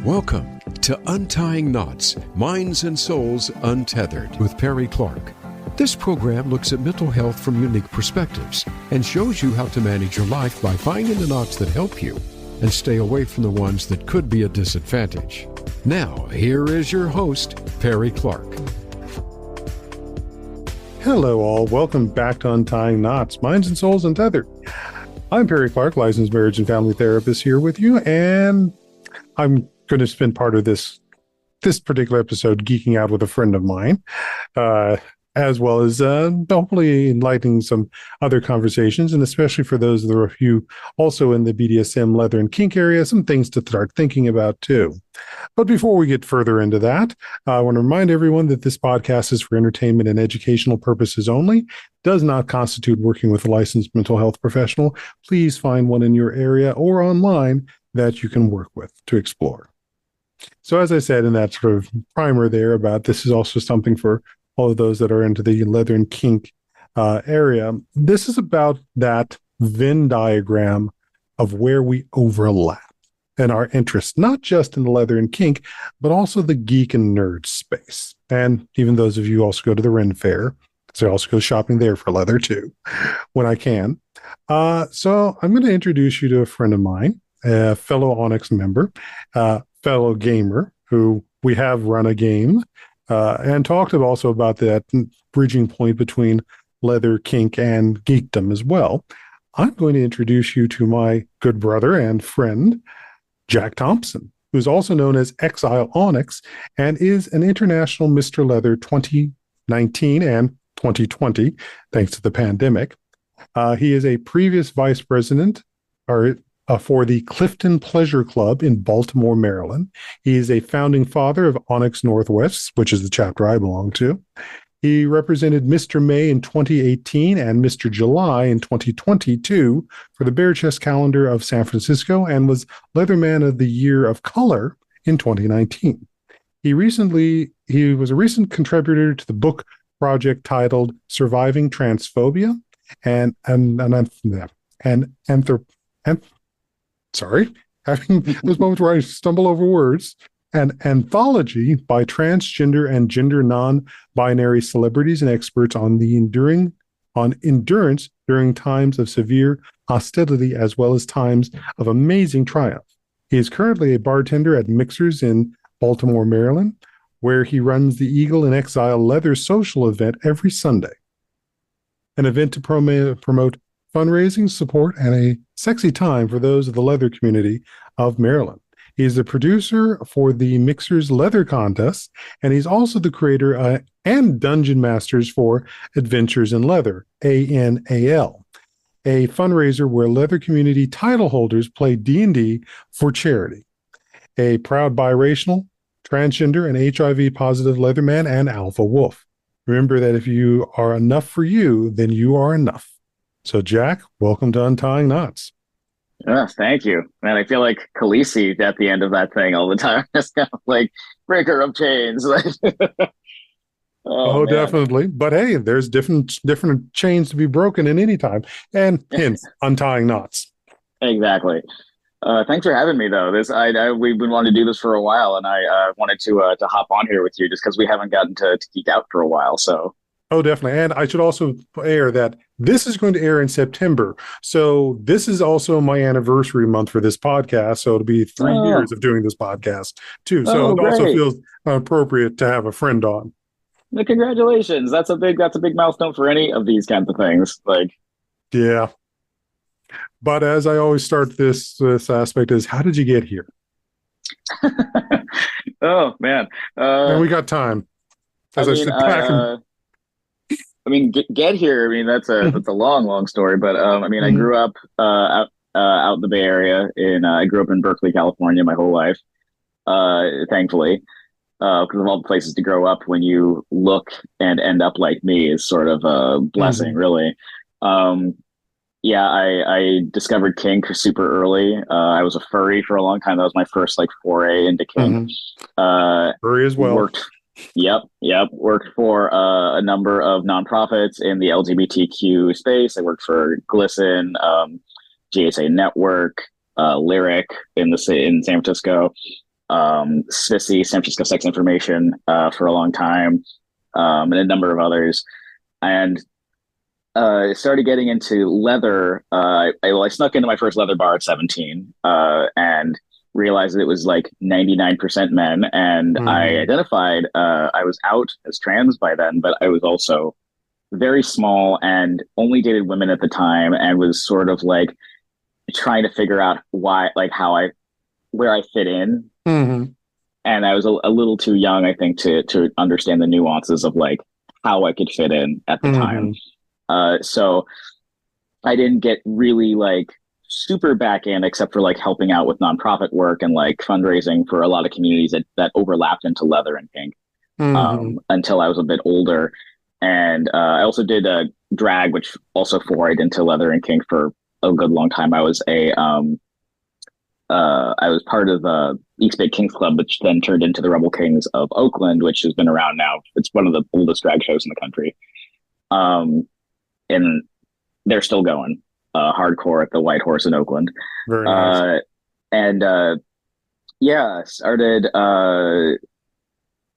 Welcome to Untying Knots, Minds and Souls Untethered with Perry Clark. This program looks at mental health from unique perspectives and shows you how to manage your life by finding the knots that help you and stay away from the ones that could be a disadvantage. Now, here is your host, Perry Clark. Hello all, welcome back to Untying Knots, Minds and Souls Untethered. I'm Perry Clark, licensed marriage and family therapist here with you, and I'm going to spend part of this particular episode geeking out with a friend of mine, as well as hopefully enlightening some other conversations, and especially for those of you also in the BDSM, leather, and kink area, some things to start thinking about too. But before we get further into that, I want to remind everyone that this podcast is for entertainment and educational purposes only, does not constitute working with a licensed mental health professional. Please find one in your area or online that you can work with to explore. So as I said in that sort of primer there about this is also something for all of those that are into the leather and kink area, this is about that Venn diagram of where we overlap and our interests, not just in the leather and kink, but also the geek and nerd space. And even those of you also go to the Ren Fair, so I also go shopping there for leather too, when I can. So I'm going to introduce you to a friend of mine, a fellow Onyx member, fellow gamer, who we have run a game and talked also about that bridging point between leather, kink, and geekdom as well. I'm going to introduce you to my good brother and friend, Jack Thompson, who's also known as Exile Onyx and is an international Mr. Leather 2019 and 2020, thanks to the pandemic. He is a previous vice president for the Clifton Pleasure Club in Baltimore, Maryland. He is a founding father of Onyx Northwest, which is the chapter I belong to. He represented Mr. May in 2018 and Mr. July in 2022 for the Bare Chest calendar of San Francisco and was Leatherman of the Year of Color in 2019. He was a recent contributor to the book project titled Surviving Transphobia having those moments where I stumble over words, an anthology by transgender and gender non-binary celebrities and experts on endurance during times of severe hostility as well as times of amazing triumph. He is currently a bartender at Mixers in Baltimore, Maryland, where he runs the Eagle in Exile Leather social event every Sunday, an event to promote fundraising, support, and a sexy time for those of the leather community of Maryland. He's the producer for the Mixers Leather Contest, and he's also the creator and dungeon masters for Adventures in Leather, ANAL, a fundraiser where leather community title holders play D&D for charity. A proud biracial, transgender, and HIV-positive leatherman and alpha wolf. Remember that if you are enough for you, then you are enough. So, Jack, welcome to Untying Knots. Yes, thank you. Man, I feel like Khaleesi at the end of that thing all the time. It's kind of like breaker of chains. Oh, definitely. But hey, there's different chains to be broken in any time. And hence, Untying Knots. Exactly. Thanks for having me, though. We've been wanting to do this for a while, and I wanted to hop on here with you just because we haven't gotten to geek out for a while. So. Oh, definitely. And I should also air that this is going to air in September. So this is also my anniversary month for this podcast. So it'll be 3 years of doing this podcast too. So it also feels appropriate to have a friend on. Well, congratulations. That's a big milestone for any of these kinds of things. Yeah. But as I always start this aspect is, how did you get here? Oh, man. And we got time. As I sit back get here. That's a long story, but I grew up out in the Bay Area. I grew up in Berkeley, California, my whole life. Thankfully, because of all the places to grow up, when you look and end up like me is sort of a blessing, really. I discovered kink super early. I was a furry for a long time. That was my first foray into kink. Furry as well. Worked for a number of nonprofits in the LGBTQ space. I worked for Glisten, GSA Network, Lyric in San Francisco. SFSI, San Francisco Sex Information, for a long time, and a number of others. And started getting into leather. I snuck into my first leather bar at 17, and realized that it was like 99% men. And I identified, I was out as trans by then, but I was also very small and only dated women at the time, and was sort of like trying to figure out why, like where I fit in. And I was a little too young, I think, to understand the nuances of like how I could fit in at the time. So I didn't get really like super back in, except for like helping out with nonprofit work and like fundraising for a lot of communities that overlapped into leather and kink, until I was a bit older. And I also did a drag, which also forayed into leather and kink for a good long time. I was part of the East Bay Kings Club, which then turned into the Rebel Kings of Oakland, which has been around now. It's one of the oldest drag shows in the country. And they're still going hardcore at the White Horse in Oakland. Very nice. Started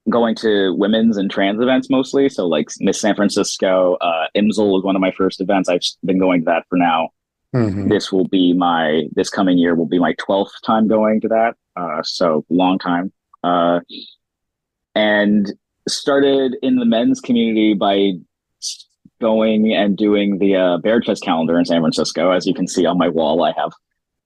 going to women's and trans events mostly. So like Miss San Francisco, IMSL was one of my first events. I've been going to that for now. This coming year will be my 12th time going to that. So long time. And started in the men's community by going and doing the Bear Chest calendar in San Francisco. As you can see on my wall, I have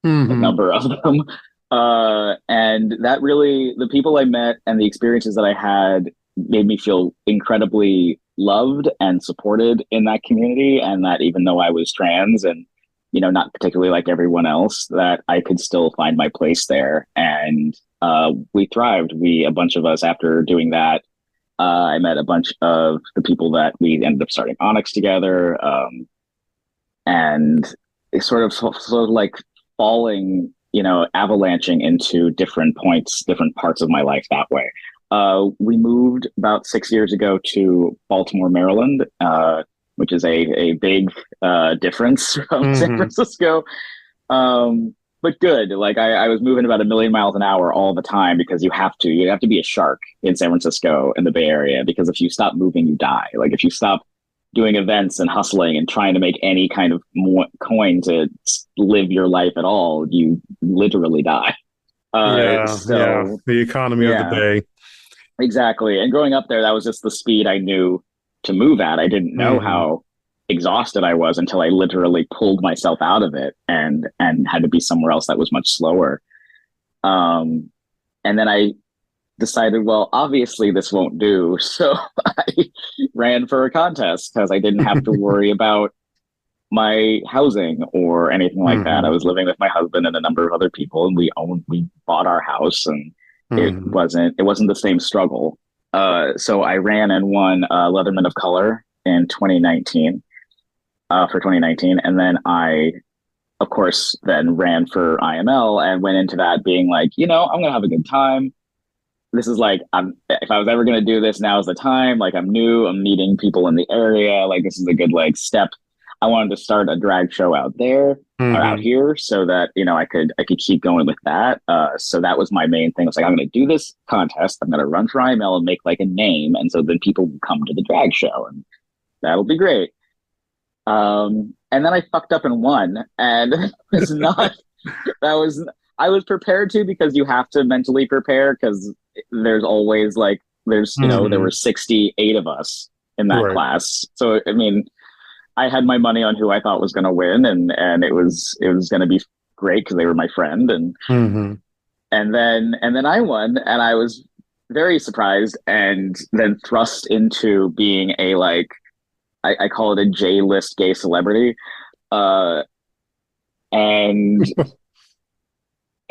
a number of them. And that really, the people I met and the experiences that I had made me feel incredibly loved and supported in that community. And that even though I was trans and, you know, not particularly like everyone else, that I could still find my place there. And we thrived. A bunch of us, after doing that, I met a bunch of the people that we ended up starting Onyx together. And it sort of like falling, you know, avalanching into different parts of my life that way. We moved about 6 years ago to Baltimore, Maryland, which is a big difference from San Francisco. But good. Like I was moving about 1,000,000 miles an hour all the time, because you have to be a shark in San Francisco in the Bay Area, because if you stop moving, you die. Like if you stop doing events and hustling and trying to make any kind of coin to live your life at all, you literally die. The economy of the Bay. Exactly. And growing up there, that was just the speed I knew to move at. I didn't know how exhausted I was until I literally pulled myself out of it and had to be somewhere else that was much slower. And then I decided, well, obviously this won't do. So I ran for a contest because I didn't have to worry about my housing or anything like that. I was living with my husband and a number of other people, and we bought our house, and it wasn't the same struggle. So I ran and won Leatherman of Color in 2019. For 2019. And then I, of course, then ran for IML and went into that being like, you know, I'm going to have a good time. This is like, if I was ever going to do this, now's the time. Like I'm new, I'm meeting people in the area. Like this is a good like step. I wanted to start a drag show out there or out here so that, you know, I could keep going with that. So that was my main thing. I was like, I'm going to do this contest. I'm going to run for IML and make like a name. And so then people will come to the drag show, and that'll be great. And then I fucked up and won, and I was prepared to, because you have to mentally prepare, because there's always like, you know, there were 68 of us in that class. So, I mean, I had my money on who I thought was going to win, and it was going to be great because they were my friend. And, and then I won, and I was very surprised, and then thrust into being a, like, I call it a J-list gay celebrity. And,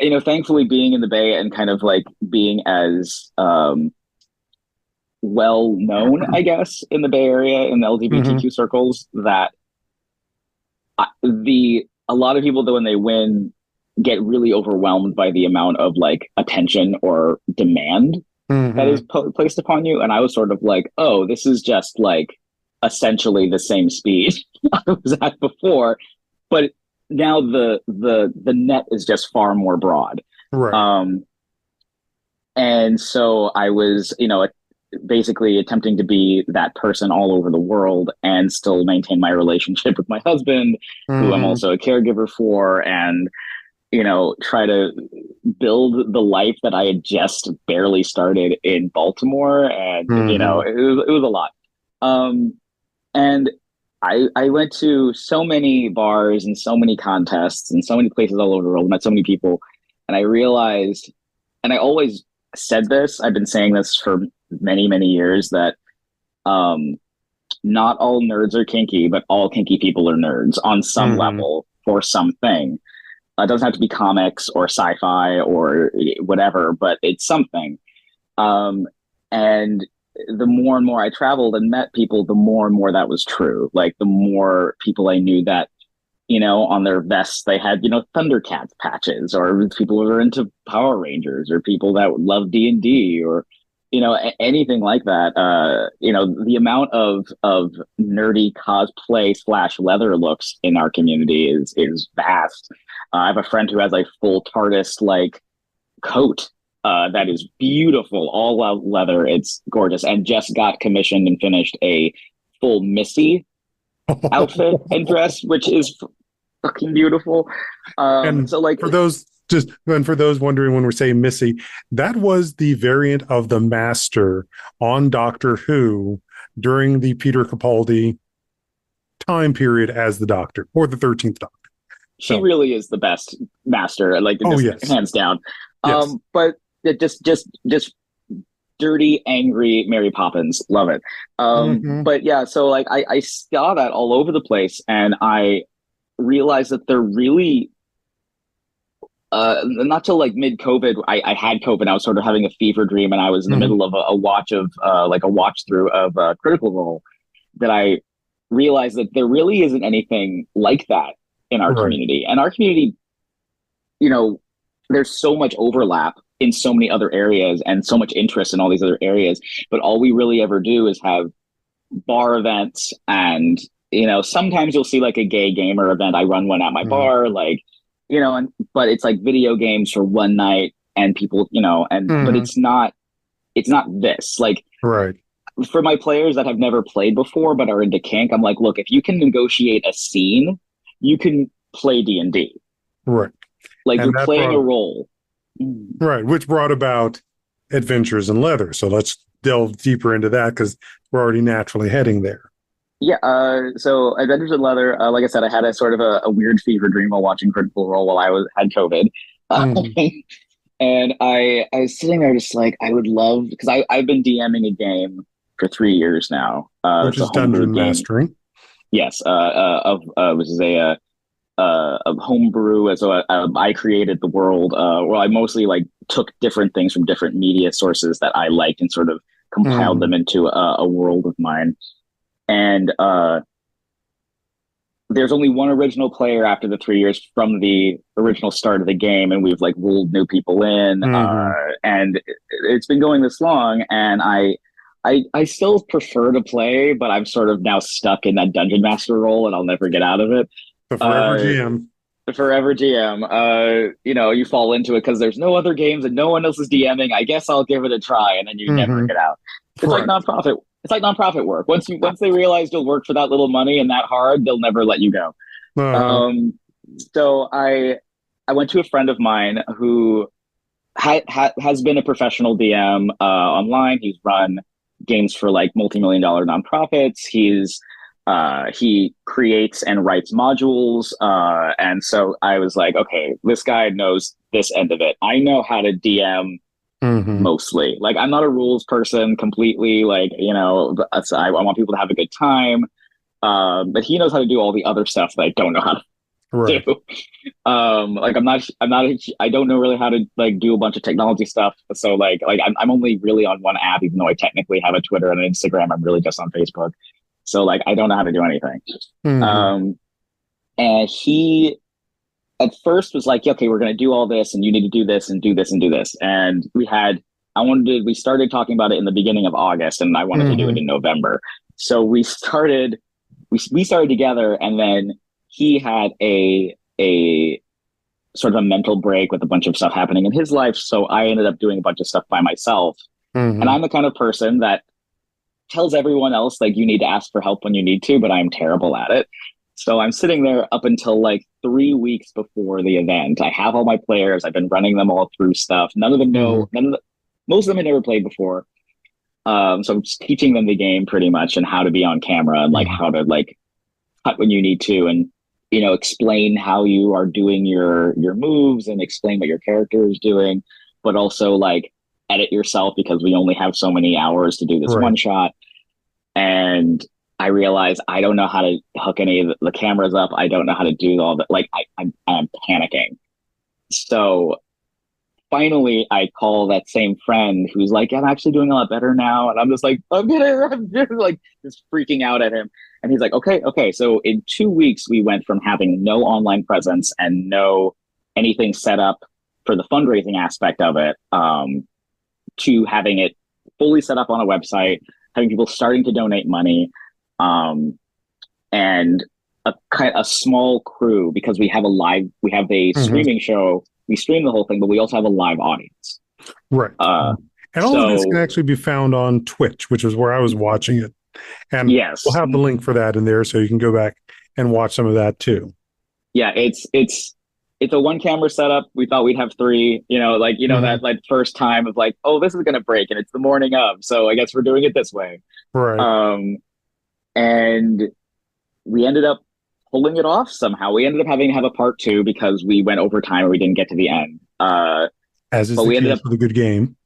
you know, thankfully being in the Bay and kind of like being as well known, I guess, in the Bay Area, in the LGBTQ circles, that a lot of people, though, when they win, get really overwhelmed by the amount of like attention or demand that is placed upon you. And I was sort of like, oh, this is just like essentially the same speed I was at before, but now the net is just far more broad. And so I was, basically attempting to be that person all over the world and still maintain my relationship with my husband, who I'm also a caregiver for, and, try to build the life that I had just barely started in Baltimore. And, it was a lot. And I went to so many bars and so many contests and so many places all over the world, met so many people. And I realized, and I always said this, I've been saying this for many, many years, that not all nerds are kinky, but all kinky people are nerds on some level for something. It doesn't have to be comics or sci-fi or whatever, but it's something. And the more and more I traveled and met people, the more and more that was true. Like the more people I knew that, on their vests, they had, Thundercats patches, or people who were into Power Rangers, or people that love D&D, or, anything like that. The amount of nerdy cosplay / leather looks in our community is vast. I have a friend who has a full TARDIS like coat that is beautiful, all leather. It's gorgeous, and just got commissioned and finished a full Missy outfit and dress, which is fucking beautiful. And so like for those wondering, when we're saying Missy, that was the variant of the Master on Doctor Who during the Peter Capaldi time period as the Doctor, or the 13th Doctor. She really is the best Master, like hands down. Yes. But it just dirty, angry Mary Poppins, love it. But yeah, so like I saw that all over the place, and I realized that they're really not till like mid-COVID. I had COVID. I was sort of having a fever dream, and I was in the middle of a watch through of Critical Role, that I realized that there really isn't anything like that in our community. And our community, there's so much overlap in so many other areas and so much interest in all these other areas, but all we really ever do is have bar events, and sometimes you'll see like a gay gamer event. I run one at my bar, like, but it's like video games for one night, and people, but it's not this, like, for my players that have never played before but are into kink, I'm like, look, if you can negotiate a scene, you can play D&D. Right. Like, and you're playing a role. Right, which brought about Adventures in Leather. So let's delve deeper into that, because we're already naturally heading there. Yeah, so Adventures in Leather, like I said, I had a sort of a weird fever dream while watching Critical Role while I had COVID. And I was sitting there just like, I would love, because I've been DMing a game for 3 years now. Which is Dungeon Mastering. Yes, which is a homebrew. So I created the world. Well, I mostly like took different things from different media sources that I liked and sort of compiled them into a world of mine. And there's only one original player after the 3 years from the original start of the game, and we've like ruled new people in. And it's been going this long, and I still prefer to play, but I'm sort of now stuck in that dungeon master role, and I'll never get out of it. The forever GM. The forever GM. You fall into it because there's no other games and no one else is DMing. I guess I'll give it a try, and then you never get out. It's like nonprofit. It's like nonprofit work. Once they realize you'll work for that little money and that hard, they'll never let you go. So I went to a friend of mine who has been a professional DM online. He's run games for like multi-million-dollar nonprofits. He creates and writes modules. And so I was like, okay, this guy knows this end of it. I know how to DM mostly. Like, I'm not a rules person completely. Like, I want people to have a good time. But he knows how to do all the other stuff that I don't know how to do. Like, I don't know really how to like do a bunch of technology stuff. So like I'm only really on one app, even though I technically have a Twitter and an Instagram. I'm really just on Facebook. So like, I don't know how to do anything. And he at first was like, okay, we're going to do all this, and you need to do this and do this and do this. And we started talking about it in the beginning of August, and I wanted to do it in November. So we started together, and then he had a sort of a mental break with a bunch of stuff happening in his life. So I ended up doing a bunch of stuff by myself. Mm-hmm. And I'm the kind of person that tells everyone else, like, you need to ask for help when you need to, but I'm terrible at it. So I'm sitting there up until like 3 weeks before the event. I have all my players. I've been running them all through stuff. None of them know, most of them had never played before. So I'm just teaching them the game pretty much, and how to be on camera, and like how to like cut when you need to, and explain how you are doing your moves, and explain what your character is doing, but also like edit yourself, because we only have so many hours to do this one shot. And I realized I don't know how to hook any of the cameras up. I don't know how to do all that. Like I'm panicking. So finally I call that same friend who's like, I'm actually doing a lot better now. And I'm just like, I'm just like just freaking out at him. And he's like, okay. So in 2 weeks, we went from having no online presence and no anything set up for the fundraising aspect of it, to having it fully set up on a website, having people starting to donate money, and a small crew, because we have a streaming show. We stream the whole thing, but we also have a live audience. Right. And all of this can actually be found on Twitch, which is where I was watching it. And we'll have the link for that in there, so you can go back and watch some of that too. Yeah, it's a one camera setup. We thought we'd have 3, that like first time of like, oh, this is going to break, and it's the morning of, so I guess we're doing it this way. Right. And we ended up pulling it off somehow. We ended up having to have a part 2 because we went over time and we didn't get to the end. As is the case with a good game.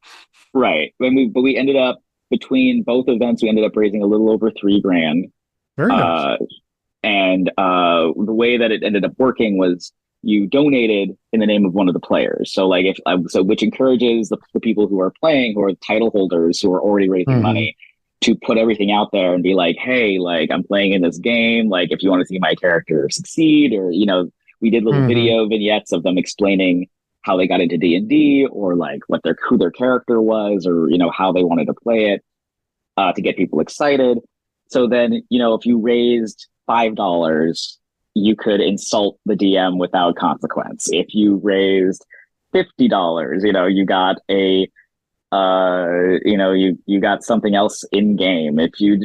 Right. But we ended up, between both events, we ended up raising a little over $3,000. Very nice. And the way that it ended up working was you donated in the name of one of the players. So like which encourages the people who are playing, who are title holders, who are already raising money, to put everything out there and be like, hey, like, I'm playing in this game. Like, if you want to see my character succeed, or, we did little video vignettes of them explaining how they got into D&D, or like who their character was, or, how they wanted to play it, to get people excited. So then, if you raised $5, you could insult the DM without consequence. If you raised $50, you got you got something else in game. If you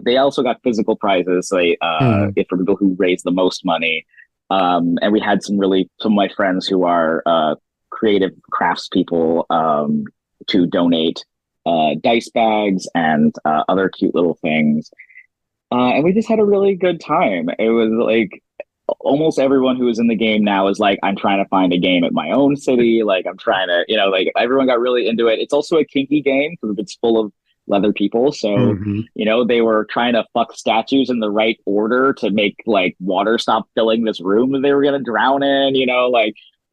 they also got physical prizes, for people who raised the most money. And we had some of my friends who are creative crafts people, to donate dice bags and other cute little things. And we just had a really good time. It was like almost everyone who is in the game now is like, I'm trying to find a game at my own city. Like, I'm trying to, everyone got really into it. It's also a kinky game because it's full of leather people. So, they were trying to fuck statues in the right order to make like water stop filling this room that they were going to drown in, so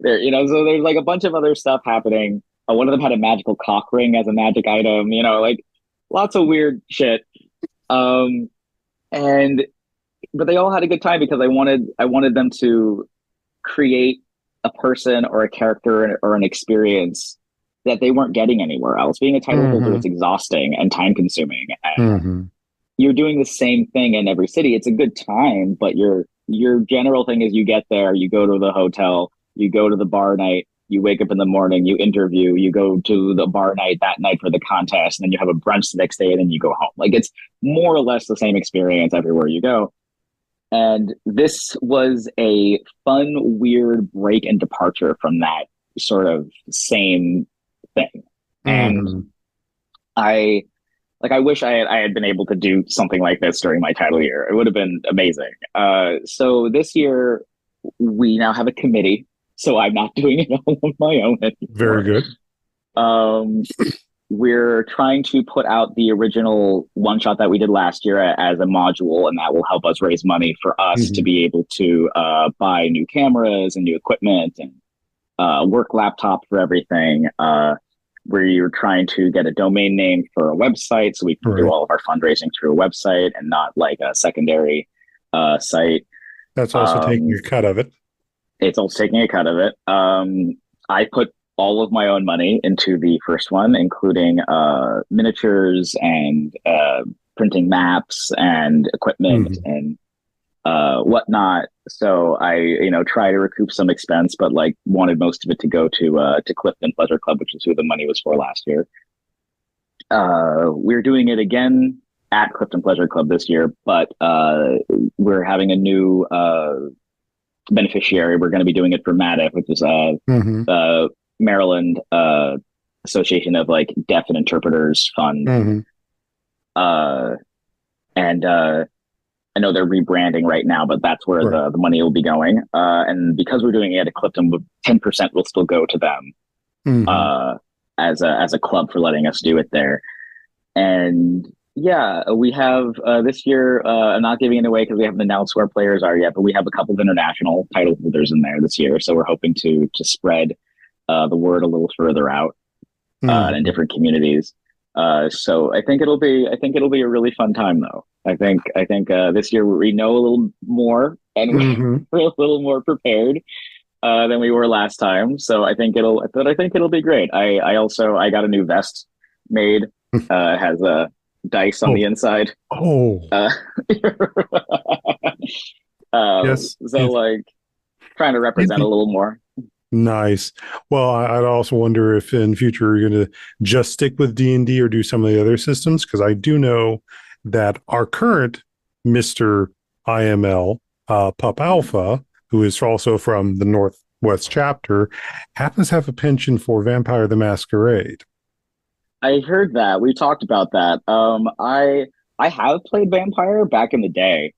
there's like a bunch of other stuff happening. One of them had a magical cock ring as a magic item, like lots of weird shit. But they all had a good time because I wanted them to create a person or a character or an experience that they weren't getting anywhere else. Being a title holder is exhausting and time consuming. And you're doing the same thing in every city. It's a good time, but your general thing is you get there, you go to the hotel, you go to the bar night, you wake up in the morning, you interview, you go to the bar night that night for the contest, and then you have a brunch the next day, and then you go home. Like, it's more or less the same experience everywhere you go. And this was a fun, weird break and departure from that sort of same thing. And I wish I had been able to do something like this during my title year. It would have been amazing. So this year we now have a committee, so I'm not doing it all on my own anymore. Very good. We're trying to put out the original one shot that we did last year as a module, and that will help us raise money for us to be able to buy new cameras and new equipment and work laptop for everything. We're trying to get a domain name for a website so we can do all of our fundraising through a website and not like a secondary site. That's also taking a cut of it. It's also taking a cut of it. I put all of my own money into the first one, including miniatures and printing maps and equipment and whatnot. So I, try to recoup some expense, but like wanted most of it to go to Clifton Pleasure Club, which is who the money was for last year. We're doing it again at Clifton Pleasure Club this year, but we're having a new beneficiary. We're going to be doing it for MADIF, which is Maryland Association of like Deaf and Interpreters Fund. And I know they're rebranding right now, but that's where the money will be going. And because we're doing it at Clifton, 10% will still go to them as a club for letting us do it there. And yeah, we have this year, I'm not giving it away because we haven't announced who our players are yet, but we have a couple of international title holders in there this year. So we're hoping to spread the word a little further out in different communities. So I think it'll be a really fun time though. I think this year we know a little more and we're a little more prepared than we were last time. So I think it'll be great. I got a new vest made. Has a dice on the inside. Yes. So like trying to represent a little more. Nice. Well, I'd also wonder if in future you're going to just stick with D&D or do some of the other systems, because I do know that our current Mr. IML, Pup Alpha, who is also from the Northwest chapter, happens to have a penchant for Vampire the Masquerade. I heard that. We talked about that. I have played Vampire back in the day.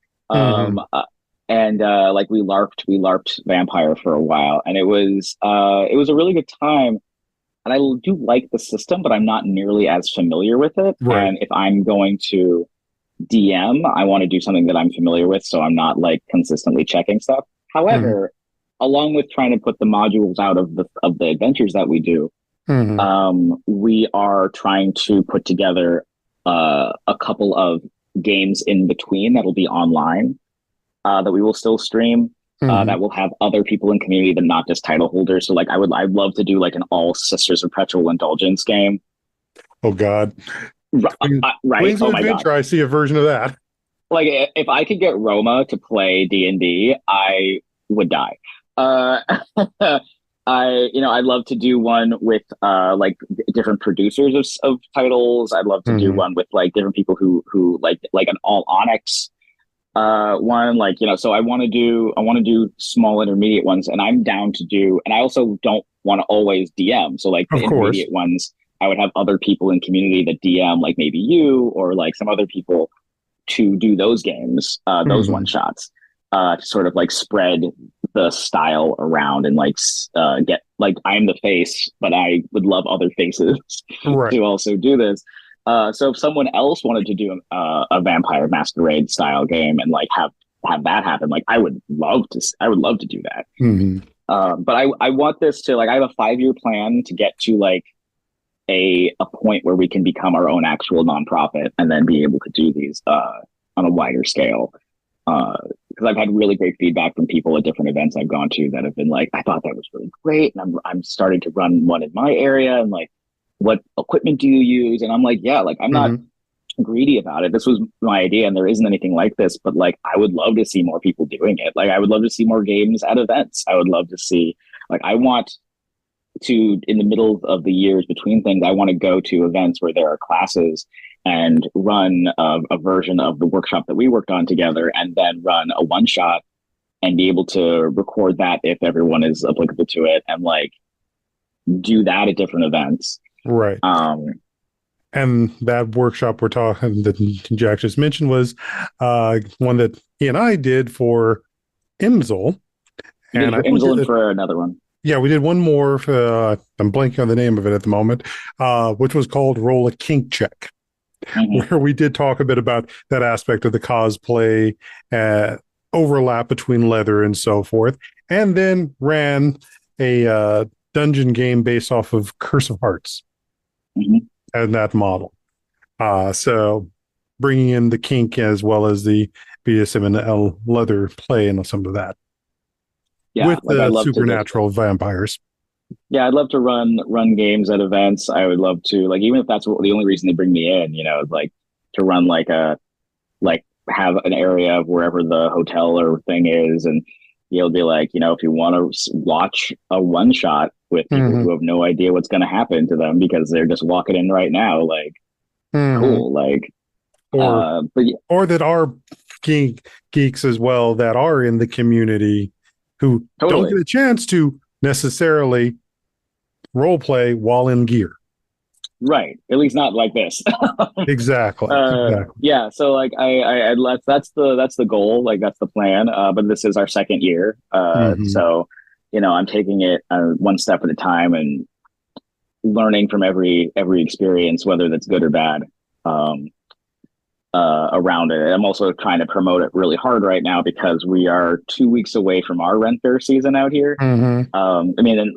And like we LARPed Vampire for a while, and it was a really good time. And I do like the system, but I'm not nearly as familiar with it. Right. And if I'm going to DM, I want to do something that I'm familiar with, so I'm not like consistently checking stuff. However, along with trying to put the modules out of the adventures that we do, we are trying to put together a couple of games in between that'll be online. That we will still stream, that will have other people in community, but not just title holders. So like I'd love to do like an all Sisters of Perpetual Indulgence game. Oh God. Right. Queens of Adventure, God. I see a version of that. Like if I could get Roma to play D&D, I would die. I'd love to do one with like different producers of titles. I'd love to do one with like different people who like an all Onyx one, like, so I want to do small intermediate ones, and I'm down to do, and I also don't want to always DM. So like the intermediate ones, I would have other people in community that DM, like maybe you or like some other people to do those games, those one shots, to sort of like spread the style around and like get like I'm the face, but I would love other faces to also do this. So if someone else wanted to do a Vampire Masquerade style game and like have that happen, like I would love to do that. But I want this to like, I have a 5-year plan to get to like a point where we can become our own actual nonprofit and then be able to do these on a wider scale. Because I've had really great feedback from people at different events I've gone to that have been like, I thought that was really great, and I'm starting to run one in my area, and like, what equipment do you use? And I'm like, yeah, like I'm not greedy about it. This was my idea and there isn't anything like this, but like, I would love to see more people doing it. Like, I would love to see more games at events. I would love to see, like, I want to, in the middle of the years between things, I want to go to events where there are classes and run a version of the workshop that we worked on together, and then run a one shot and be able to record that if everyone is applicable to it, and like do that at different events. Right. And that workshop we're talking that Jack just mentioned was one that he and I did for Imzel. And Imzel and for another one. Yeah, we did one more. I'm blanking on the name of it at the moment, which was called Roll a Kink Check, where we did talk a bit about that aspect of the cosplay, overlap between leather and so forth, and then ran a dungeon game based off of Curse of Hearts. And that model. So bringing in the kink as well as the BDSM and the leather play and some of that. Yeah, with like the supernatural vampires. Yeah, I'd love to run games at events. I would love to, like, even if that's the only reason they bring me in, like to run like have an area of wherever the hotel or thing is, and you'll be like, if you want to watch a one shot with people who have no idea what's going to happen to them because they're just walking in right now, like, cool, like, or that are geeks as well that are in the community who don't get a chance to necessarily role play while in gear. Right. At least not like this. Exactly. Yeah. So like that's the goal. Like that's the plan. But this is our second year. So, I'm taking it one step at a time and learning from every experience, whether that's good or bad, around it. I'm also trying to promote it really hard right now because we are 2 weeks away from our rent fair season out here. And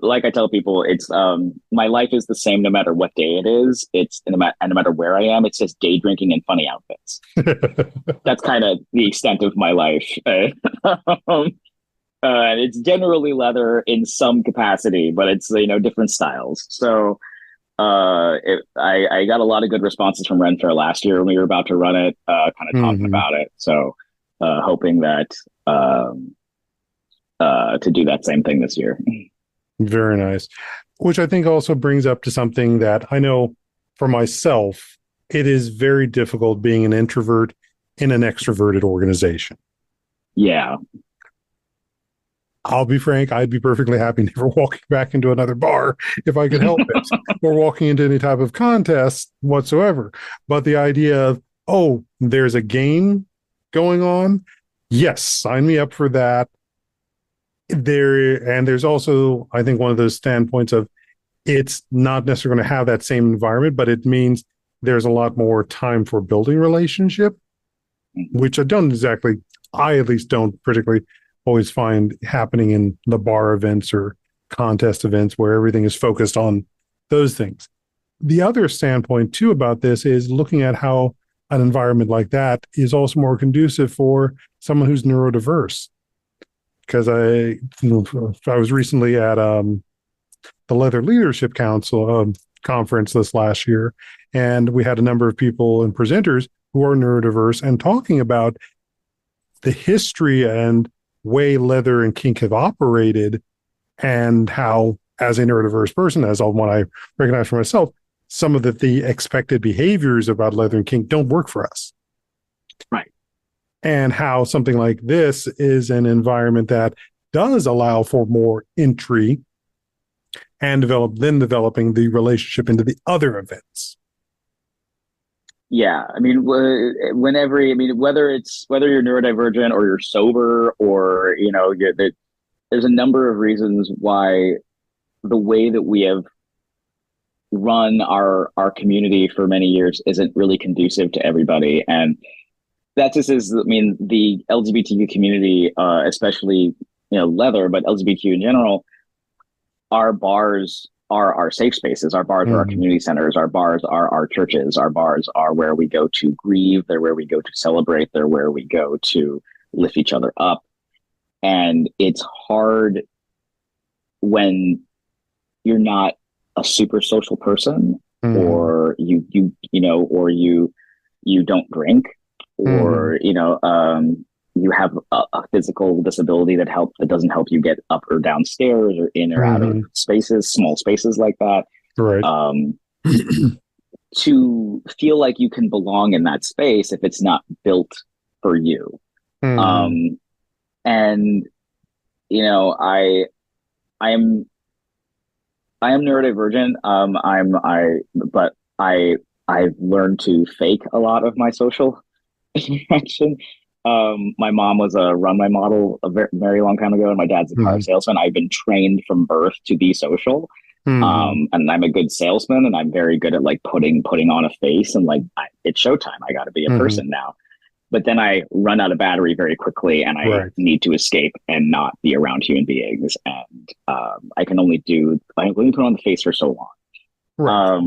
like I tell people, it's my life is the same no matter what day it is. It's no matter where I am. It's just day drinking and funny outfits. That's kind of the extent of my life. It's generally leather in some capacity, but it's different styles. So. I got a lot of good responses from Ren Fair last year when we were about to run it, kind of talking about it. So, hoping that to do that same thing this year. Very nice. Which I think also brings up to something that I know for myself, it is very difficult being an introvert in an extroverted organization. Yeah. I'll be frank, I'd be perfectly happy never walking back into another bar if I could help it, or walking into any type of contest whatsoever. But the idea of, there's a game going on, yes, sign me up for that. There's also, I think, one of those standpoints of it's not necessarily going to have that same environment, but it means there's a lot more time for building relationship, which I at least don't particularly always find happening in the bar events or contest events where everything is focused on those things. The other standpoint too about this is looking at how an environment like that is also more conducive for someone who's neurodiverse. Because I was recently at the Leather Leadership Council conference this last year, and we had a number of people and presenters who are neurodiverse and talking about the history and way leather and kink have operated, and how, as a neurodiverse person, as one I recognize for myself, some of the expected behaviors about leather and kink don't work for us. Right. And how something like this is an environment that does allow for more entry and developing the relationship into the other events. Yeah, I mean, whether you're neurodivergent or you're sober, or there's a number of reasons why the way that we have run our community for many years isn't really conducive to everybody, and that just is. I mean, the LGBTQ community, especially leather, but LGBTQ in general, our bars are our safe spaces. Our bars are our community centers. Our bars are our churches. Our bars are where we go to grieve. They're where we go to celebrate. They're where we go to lift each other up. And it's hard when you're not a super social person, or you don't drink, or you have a physical disability that doesn't help you get up or downstairs or in or out of small spaces like that. Right. To feel like you can belong in that space if it's not built for you. And I am neurodivergent. But I've learned to fake a lot of my social interaction. My mom was a runway model a very long time ago, and my dad's a car salesman. I've been trained from birth to be social. And I'm a good salesman, and I'm very good at like putting on a face, and like it's showtime. I got to be a person now. But then I run out of battery very quickly, and I need to escape and not be around human beings. And I can only put on the face for so long. Right.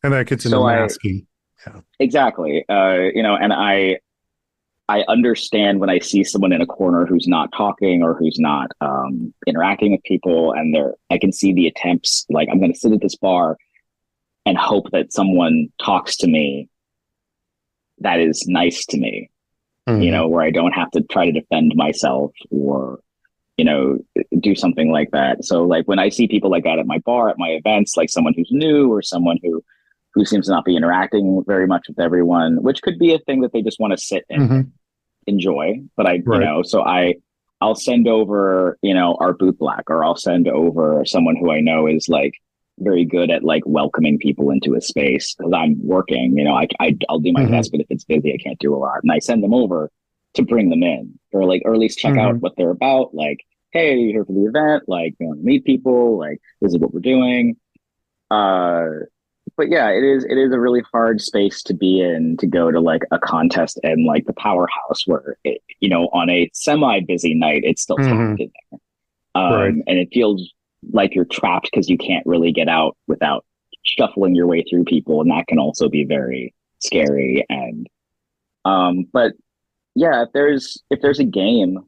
And that gets into masking. Yeah. Exactly. And I understand when I see someone in a corner who's not talking or who's not interacting with people, and I can see the attempts, like I'm going to sit at this bar and hope that someone talks to me that is nice to me. where I don't have to try to defend myself or, do something like that. So like when I see people like that at my bar, at my events, like someone who's new or someone who seems to not be interacting very much with everyone, which could be a thing that they just want to sit and enjoy. But I'll send over, our boot black, or I'll send over someone who I know is like very good at like welcoming people into a space because I'm working, I'll do my best, but if it's busy, I can't do a lot. And I send them over to bring them in or at least check out what they're about. Like, hey, you're here for the event. Like, you want to meet people? Like, this is what we're doing. But yeah, it is a really hard space to be in, to go to like a contest and like the powerhouse where on a semi-busy night it's still packed in there, and it feels like you're trapped because you can't really get out without shuffling your way through people, and that can also be very scary. And but yeah, if there's a game,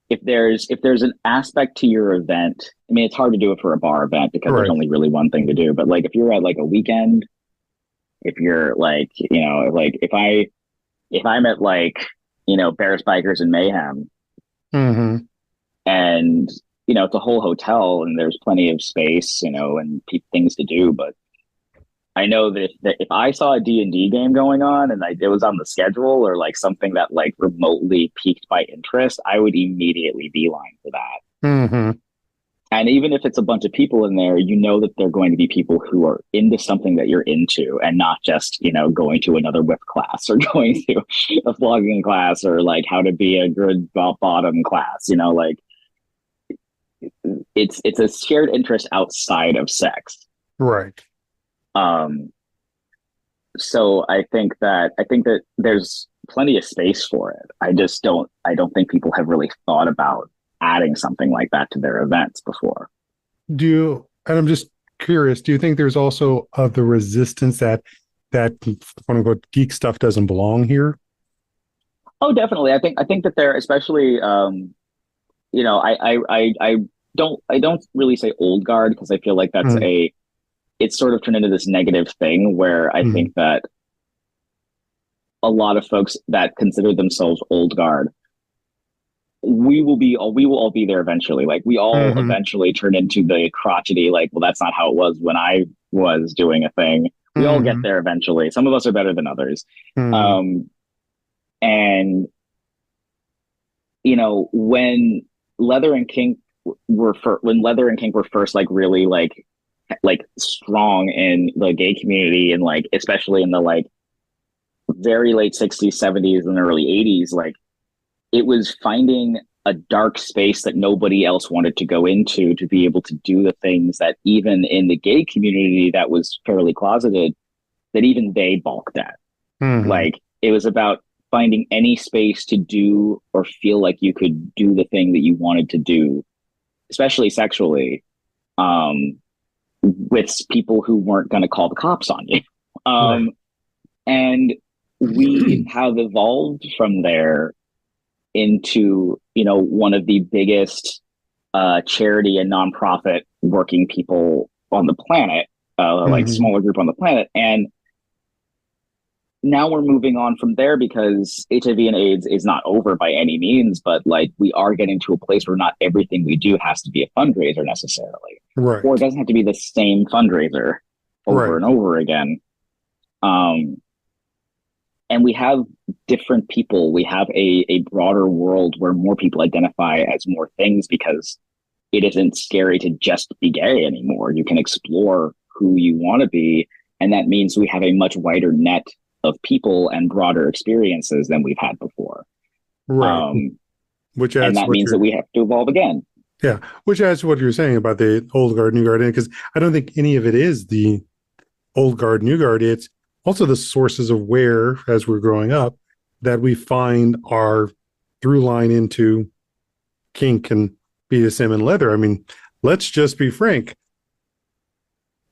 if there's an aspect to your event, I mean, it's hard to do it for a bar event because there's only really one thing to do. But like if you're at like a weekend, if you're like, like if I'm at like, Bears, Bikers, and Mayhem, and it's a whole hotel and there's plenty of space, and things to do. But I know that if I saw a D&D game going on and it was on the schedule or like something that like remotely piqued my interest, I would immediately beeline for that. And even if it's a bunch of people in there, that they're going to be people who are into something that you're into and not just, going to another whip class or going to a flogging class or like how to be a good bottom class, like it's a shared interest outside of sex. Right. So I think that there's plenty of space for it. I don't think people have really thought about adding something like that to their events before. And I'm just curious, do you think there's also the resistance that quote unquote geek stuff doesn't belong here? Oh, definitely. I think that there, especially, I don't really say old guard because I feel like that's it's sort of turned into this negative thing where I think that a lot of folks that consider themselves old guard, we will all be there eventually. Like we all eventually turn into the crotchety, like, well, that's not how it was when I was doing a thing. We all get there eventually. Some of us are better than others. And when Leather and Kink were first like really like strong in the gay community and like especially in the like very late 60s, 70s, and early 80s, like it was finding a dark space that nobody else wanted to go into to be able to do the things that even in the gay community that was fairly closeted, that even they balked at. Like it was about finding any space to do or feel like you could do the thing that you wanted to do, especially sexually, with people who weren't going to call the cops on you. And we have evolved from there into, one of the biggest charity and nonprofit working people on the planet, like smaller group on the planet. And now we're moving on from there because HIV and AIDS is not over by any means, but like we are getting to a place where not everything we do has to be a fundraiser necessarily. Right. Or it doesn't have to be the same fundraiser over and over again. And we have different people. We have a broader world where more people identify as more things because it isn't scary to just be gay anymore. You can explore who you want to be. And that means we have a much wider net of people and broader experiences than we've had before. Right. And that means that we have to evolve again. Yeah. Which adds to what you're saying about the old guard, new guard, because I don't think any of it is the old guard, new guard. It's also the sources of where, as we're growing up, that we find our through line into kink and BDSM and leather. I mean, let's just be frank.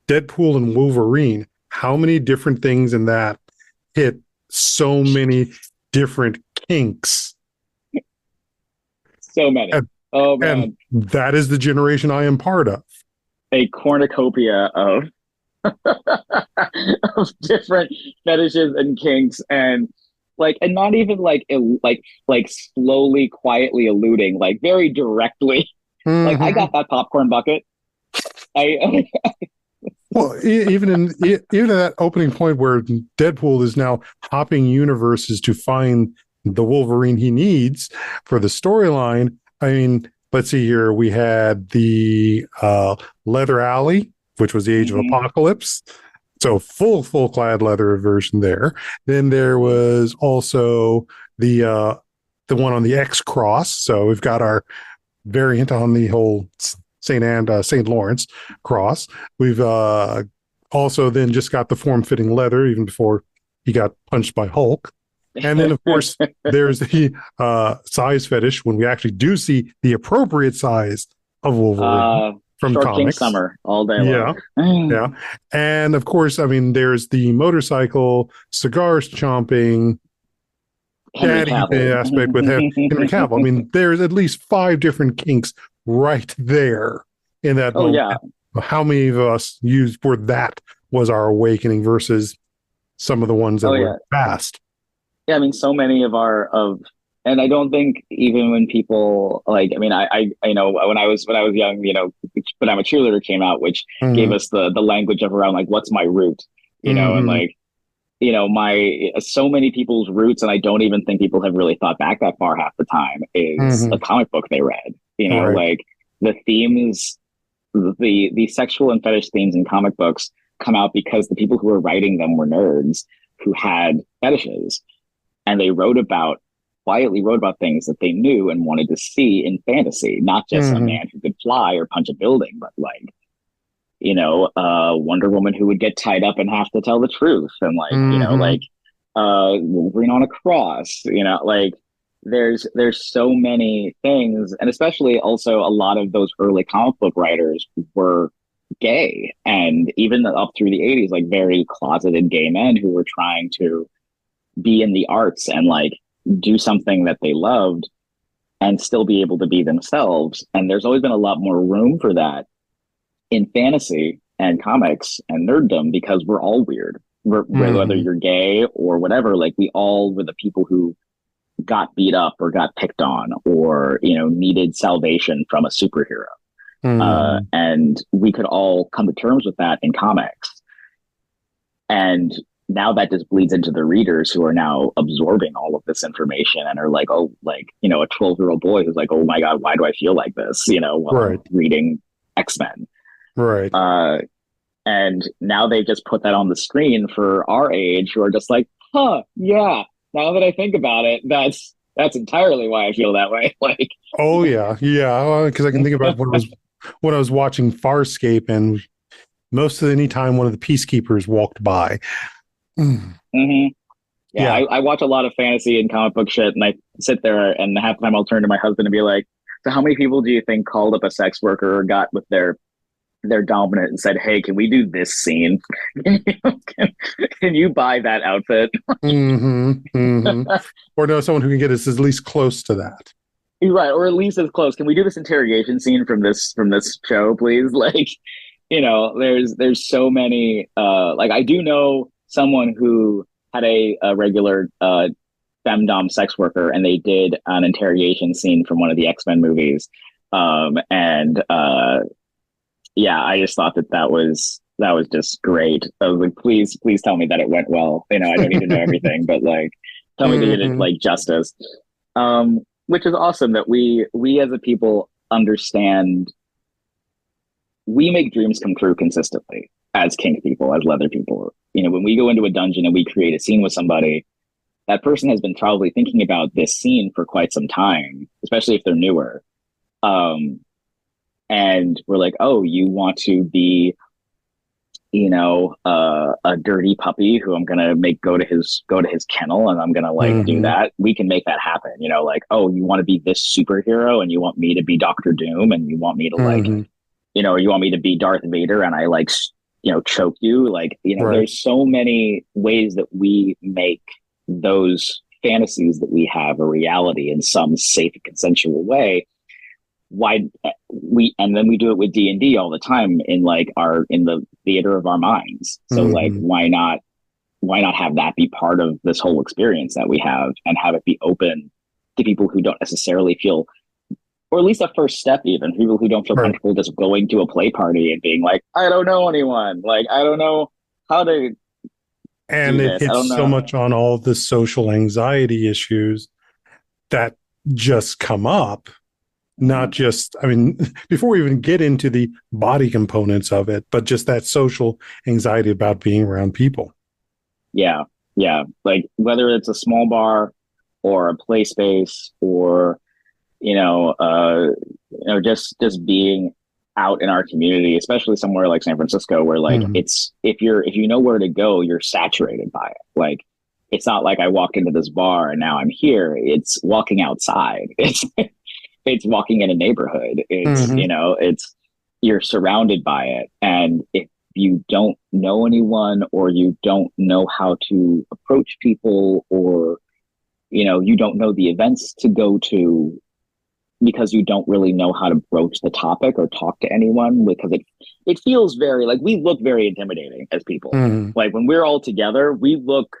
Deadpool and Wolverine, how many different things in that hit so many different kinks? So many. And that is the generation I am part of. A cornucopia of of different fetishes and kinks. And like, and not even like slowly, quietly alluding, like very directly. Like, I got that popcorn bucket. I Well, even in that opening point where Deadpool is now hopping universes to find the Wolverine he needs for the storyline. I mean, let's see here. We had the Leather Alley, which was the Age of Apocalypse. So full clad leather version there. Then there was also the one on the X Cross. So we've got our variant on the whole St. Lawrence cross. We've also then just got the form-fitting leather even before he got punched by Hulk. And then, of course, there's the size fetish when we actually do see the appropriate size of Wolverine from short comics. King Summer all day long. Yeah. And, of course, I mean, there's the motorcycle, cigars chomping, daddy aspect with Henry Cavill. I mean, there's at least 5 different kinks right there in that moment. Yeah. How many of us used where that was our awakening versus some of the ones that were fast? Yeah, I mean, so many and I don't think even when people like, I mean, I you know, when I was young, you know, But I'm a Cheerleader came out, which gave us the language of around like, what's my root, you know, and like, you know, so many people's roots, and I don't even think people have really thought back that far half the time, is a comic book they read, you know, like the themes, the sexual and fetish themes in comic books come out because the people who were writing them were nerds who had fetishes, and they quietly wrote about things that they knew and wanted to see in fantasy, not just a man who could fly or punch a building, but like, you know, Wonder Woman who would get tied up and have to tell the truth, and like, you know, like Wolverine on a cross, you know, like there's so many things, and especially also a lot of those early comic book writers were gay, and even up through the 80s, like very closeted gay men who were trying to be in the arts and like do something that they loved and still be able to be themselves. And there's always been a lot more room for that in fantasy and comics and nerddom, because we're all weird. Whether you're gay or whatever, like we all were the people who got beat up or got picked on or, you know, needed salvation from a superhero. And we could all come to terms with that in comics. And now that just bleeds into the readers who are now absorbing all of this information and are like, oh, like, you know, a 12-year-old boy who's like, oh my God, why do I feel like this? You know, while I'm reading X-Men. Right. And now they just put that on the screen for our age who are just like, huh, yeah, now that I think about it, that's entirely why I feel that way. Like, oh yeah. Because I can think about when I was watching Farscape, and most of any time one of the peacekeepers walked by. Yeah. I watch a lot of fantasy and comic book shit, and I sit there and half the time I'll turn to my husband and be like, so how many people do you think called up a sex worker or got with their dominant and said, hey, can we do this scene? Can you buy that outfit? Or know someone who can get us at least close to that. Right, or at least as close. Can we do this interrogation scene from this show, please? Like, you know, there's so many. Like, I do know someone who had a regular femdom sex worker, and they did an interrogation scene from one of the X-Men movies. Yeah, I just thought that was just great. I was like, please tell me that it went well. You know, I don't need to know everything, but like, tell me they did it like justice. Which is awesome that we as a people understand we make dreams come true consistently as kink people, as leather people. You know, when we go into a dungeon and we create a scene with somebody, that person has been probably thinking about this scene for quite some time, especially if they're newer. And we're like, oh, you want to be, you know, a dirty puppy who I'm gonna make go to his kennel, and I'm gonna like do that. We can make that happen. You know, like, oh, you want to be this superhero, and you want me to be Doctor Doom, and you want me to like, you know, or you want me to be Darth Vader, and I like, you know, choke you. Like, you know, there's so many ways that we make those fantasies that we have a reality in some safe and consensual way. And then we do it with D&D all the time in the theater of our minds. So like, why not why not have that be part of this whole experience that we have, and have it be open to people who don't necessarily feel, or at least a first step, even people who don't feel comfortable just going to a play party and being like, I don't know anyone, like, I don't know how to. And it hits so much on all the social anxiety issues that just come up. Not just, I mean, before we even get into the body components of it, but just that social anxiety about being around people. Yeah. Yeah. Like whether it's a small bar or a play space, or, just being out in our community, especially somewhere like San Francisco, where like it's, if you know where to go, you're saturated by it. Like, it's not like I walked into this bar and now I'm here. It's walking outside. It's walking in a neighborhood. It's, you're surrounded by it. And if you don't know anyone, or you don't know how to approach people, or, you don't know the events to go to, because you don't really know how to broach the topic or talk to anyone, because it feels very, like, we look very intimidating as people. Like when we're all together, we look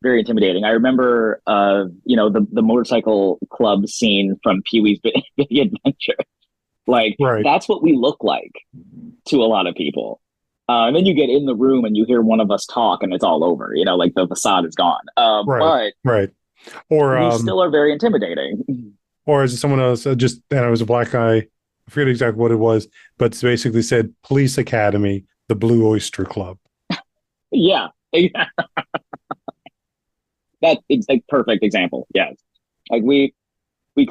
very intimidating. I remember, the motorcycle club scene from Pee-wee's Big Adventure. Like, that's what we look like to a lot of people. And then you get in the room and you hear one of us talk and it's all over, like the facade is gone. But or we still are very intimidating. Or as someone else, and I was a black guy, I forget exactly what it was, but it's basically said Police Academy, the Blue Oyster Club. Yeah. That's a perfect example. Yes. Like we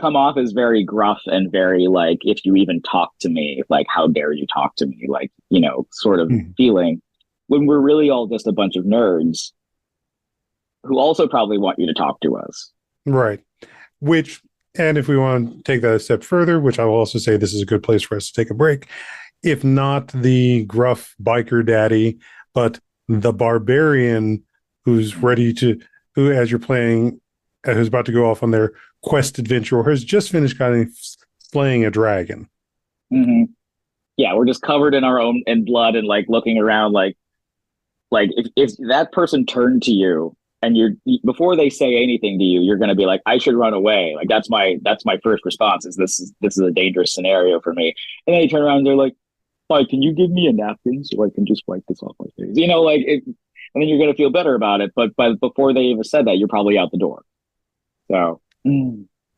come off as very gruff and very like, if you even talk to me, like, how dare you talk to me? Like, sort of feeling, when we're really all just a bunch of nerds who also probably want you to talk to us. Right. And if we want to take that a step further, which I will also say this is a good place for us to take a break, if not the gruff biker daddy, but the barbarian who's as you're playing, who's about to go off on their quest adventure, or has just finished slaying a dragon. Yeah, we're just covered in our own blood and like looking around like if that person turned to you and before they say anything to you, you're going to be like, I should run away. Like that's my first response is this is a dangerous scenario for me. And then you turn around and they're like, "Hi, can you give me a napkin so I can just wipe this off my face?" And then you're going to feel better about it. But before they even said that, you're probably out the door. So.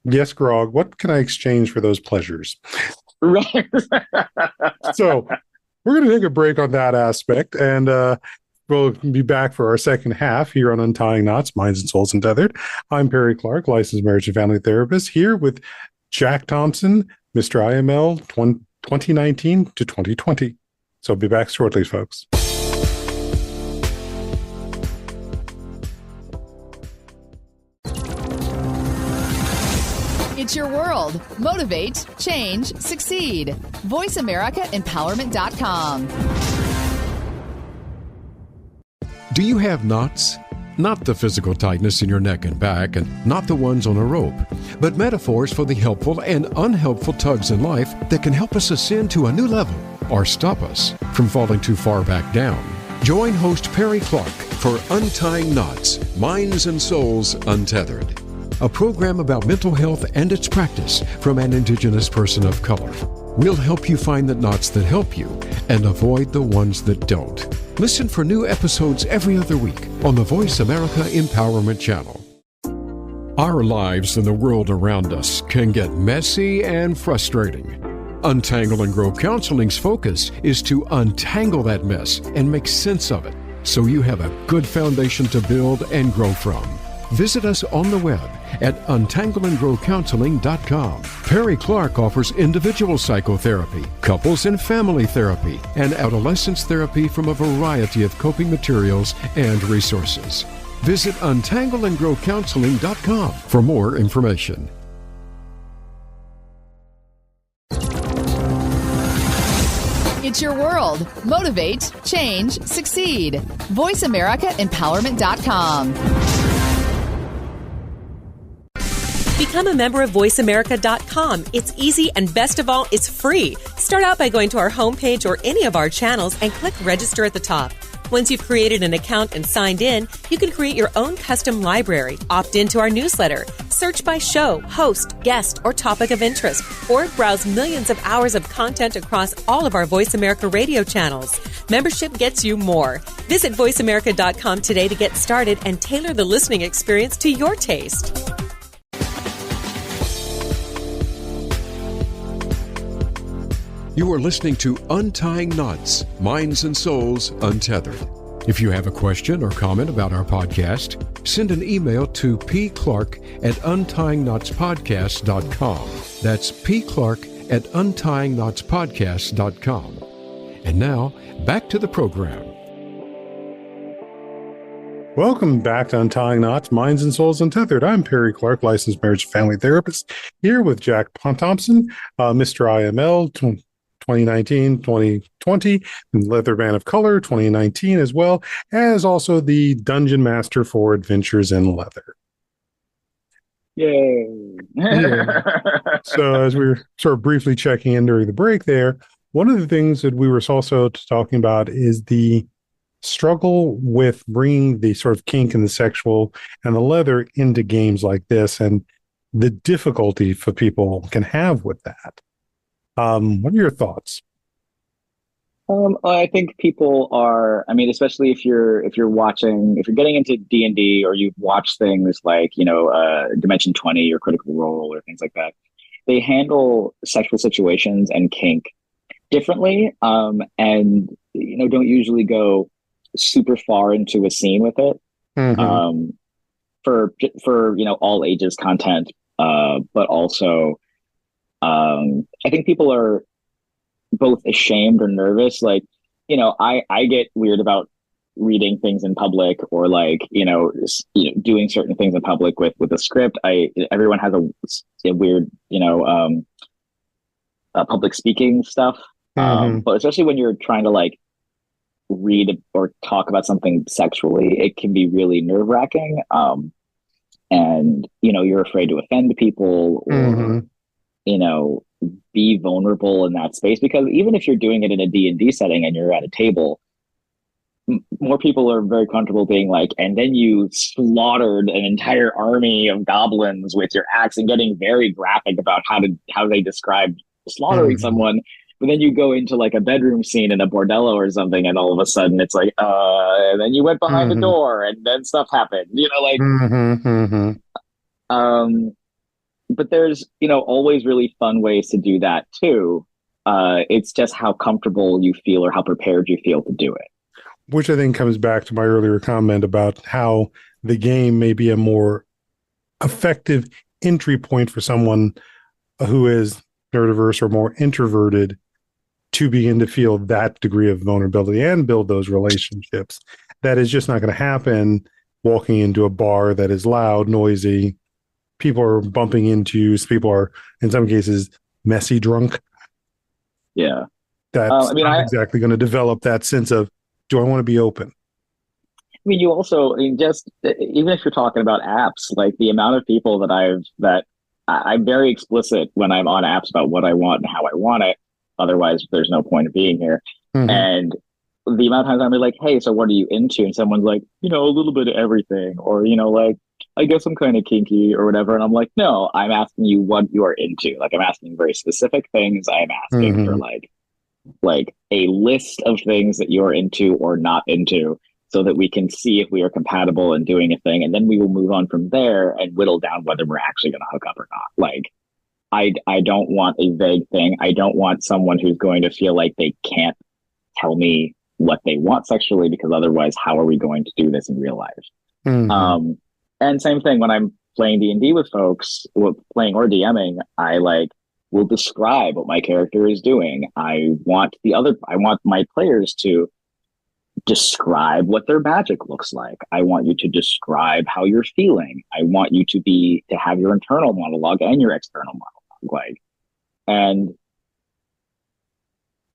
Yes, Grog, what can I exchange for those pleasures? Right. So we're going to take a break on that aspect, and we'll be back for our second half here on Untying Knots, Minds and Souls Untethered. I'm Perry Clark, licensed marriage and family therapist, here with Jack Thompson, Mr. IML 2019 to 2020. So be back shortly, folks. It's your world. Motivate, change, succeed. VoiceAmericaEmpowerment.com. Do you have knots? Not the physical tightness in your neck and back, and not the ones on a rope, but metaphors for the helpful and unhelpful tugs in life that can help us ascend to a new level or stop us from falling too far back down. Join host Perry Clark for Untying Knots, Minds and Souls Untethered, a program about mental health and its practice from an Indigenous person of color. We'll help you find the knots that help you and avoid the ones that don't. Listen for new episodes every other week on the Voice America Empowerment Channel. Our lives and the world around us can get messy and frustrating. Untangle and Grow Counseling's focus is to untangle that mess and make sense of it so you have a good foundation to build and grow from. Visit us on the web at untangleandgrowcounseling.com. Perry Clark offers individual psychotherapy, couples and family therapy, and adolescence therapy from a variety of coping materials and resources. Visit untangleandgrowcounseling.com for more information. It's your world. Motivate, change, succeed. VoiceAmericaEmpowerment.com. Become a member of VoiceAmerica.com. It's easy, and best of all, it's free. Start out by going to our homepage or any of our channels and click register at the top. Once you've created an account and signed in, you can create your own custom library, opt into our newsletter, search by show, host, guest, or topic of interest, or browse millions of hours of content across all of our Voice America radio channels. Membership gets you more. Visit voiceamerica.com today to get started and tailor the listening experience to your taste. You are listening to Untying Knots, Minds and Souls Untethered. If you have a question or comment about our podcast, send an email to pclark@untyingknotspodcast.com. That's pclark@untyingknotspodcast.com. And now, back to the program. Welcome back to Untying Knots, Minds and Souls Untethered. I'm Perry Clark, licensed marriage and family therapist, here with Jack Thompson, Mr. IML 2019-2020, and Leather Man of Color 2019, as well as also the Dungeon Master for Adventures in Leather. Yay! Yeah. So as we were sort of briefly checking in during the break there, one of the things that we were also talking about is the struggle with bringing the sort of kink and the sexual and the leather into games like this, and the difficulty for people can have with that. What are your thoughts? I think people are, I mean, especially if you're getting into D&D, or you've watched things like, Dimension 20 or Critical Role or things like that, they handle sexual situations and kink differently, and, don't usually go super far into a scene with it, for all ages content, but also, I think people are both ashamed or nervous. Like, I get weird about reading things in public, or like, doing certain things in public with a script. Everyone has a weird, public speaking stuff. But especially when you're trying to like read or talk about something sexually, it can be really nerve wracking. And, you're afraid to offend people, or, be vulnerable in that space, because even if you're doing it in a D&D setting and you're at a table, more people are very comfortable being like, and then you slaughtered an entire army of goblins with your axe, and getting very graphic about how they describe slaughtering someone. But then you go into like a bedroom scene in a bordello or something, and all of a sudden it's like, and then you went behind the door, and then stuff happened, but there's, always really fun ways to do that too. It's just how comfortable you feel, or how prepared you feel to do it. Which I think comes back to my earlier comment about how the game may be a more effective entry point for someone who is neurodiverse or more introverted, to begin to feel that degree of vulnerability and build those relationships. That is just not going to happen walking into a bar that is loud, noisy. People are bumping into you. People are, in some cases, messy drunk. Yeah. That's not exactly going to develop that sense of, do I want to be open? I mean, you also, just even if you're talking about apps, like the amount of people that I'm very explicit when I'm on apps about what I want and how I want it. Otherwise, there's no point of being here. And the amount of times I'm like, hey, so what are you into? And someone's like, a little bit of everything, or, like, I guess I'm kind of kinky or whatever. And I'm like, no, I'm asking you what you are into. Like, I'm asking very specific things. I'm asking for like a list of things that you're into or not into, so that we can see if we are compatible in doing a thing. And then we will move on from there and whittle down whether we're actually going to hook up or not. Like, I don't want a vague thing. I don't want someone who's going to feel like they can't tell me what they want sexually, because otherwise, how are we going to do this in real life? And same thing when I'm playing D&D with folks, playing or DMing, I will describe what my character is doing. I want my players to describe what their magic looks like. I want you to describe how you're feeling. I want you to have your internal monologue and your external monologue. And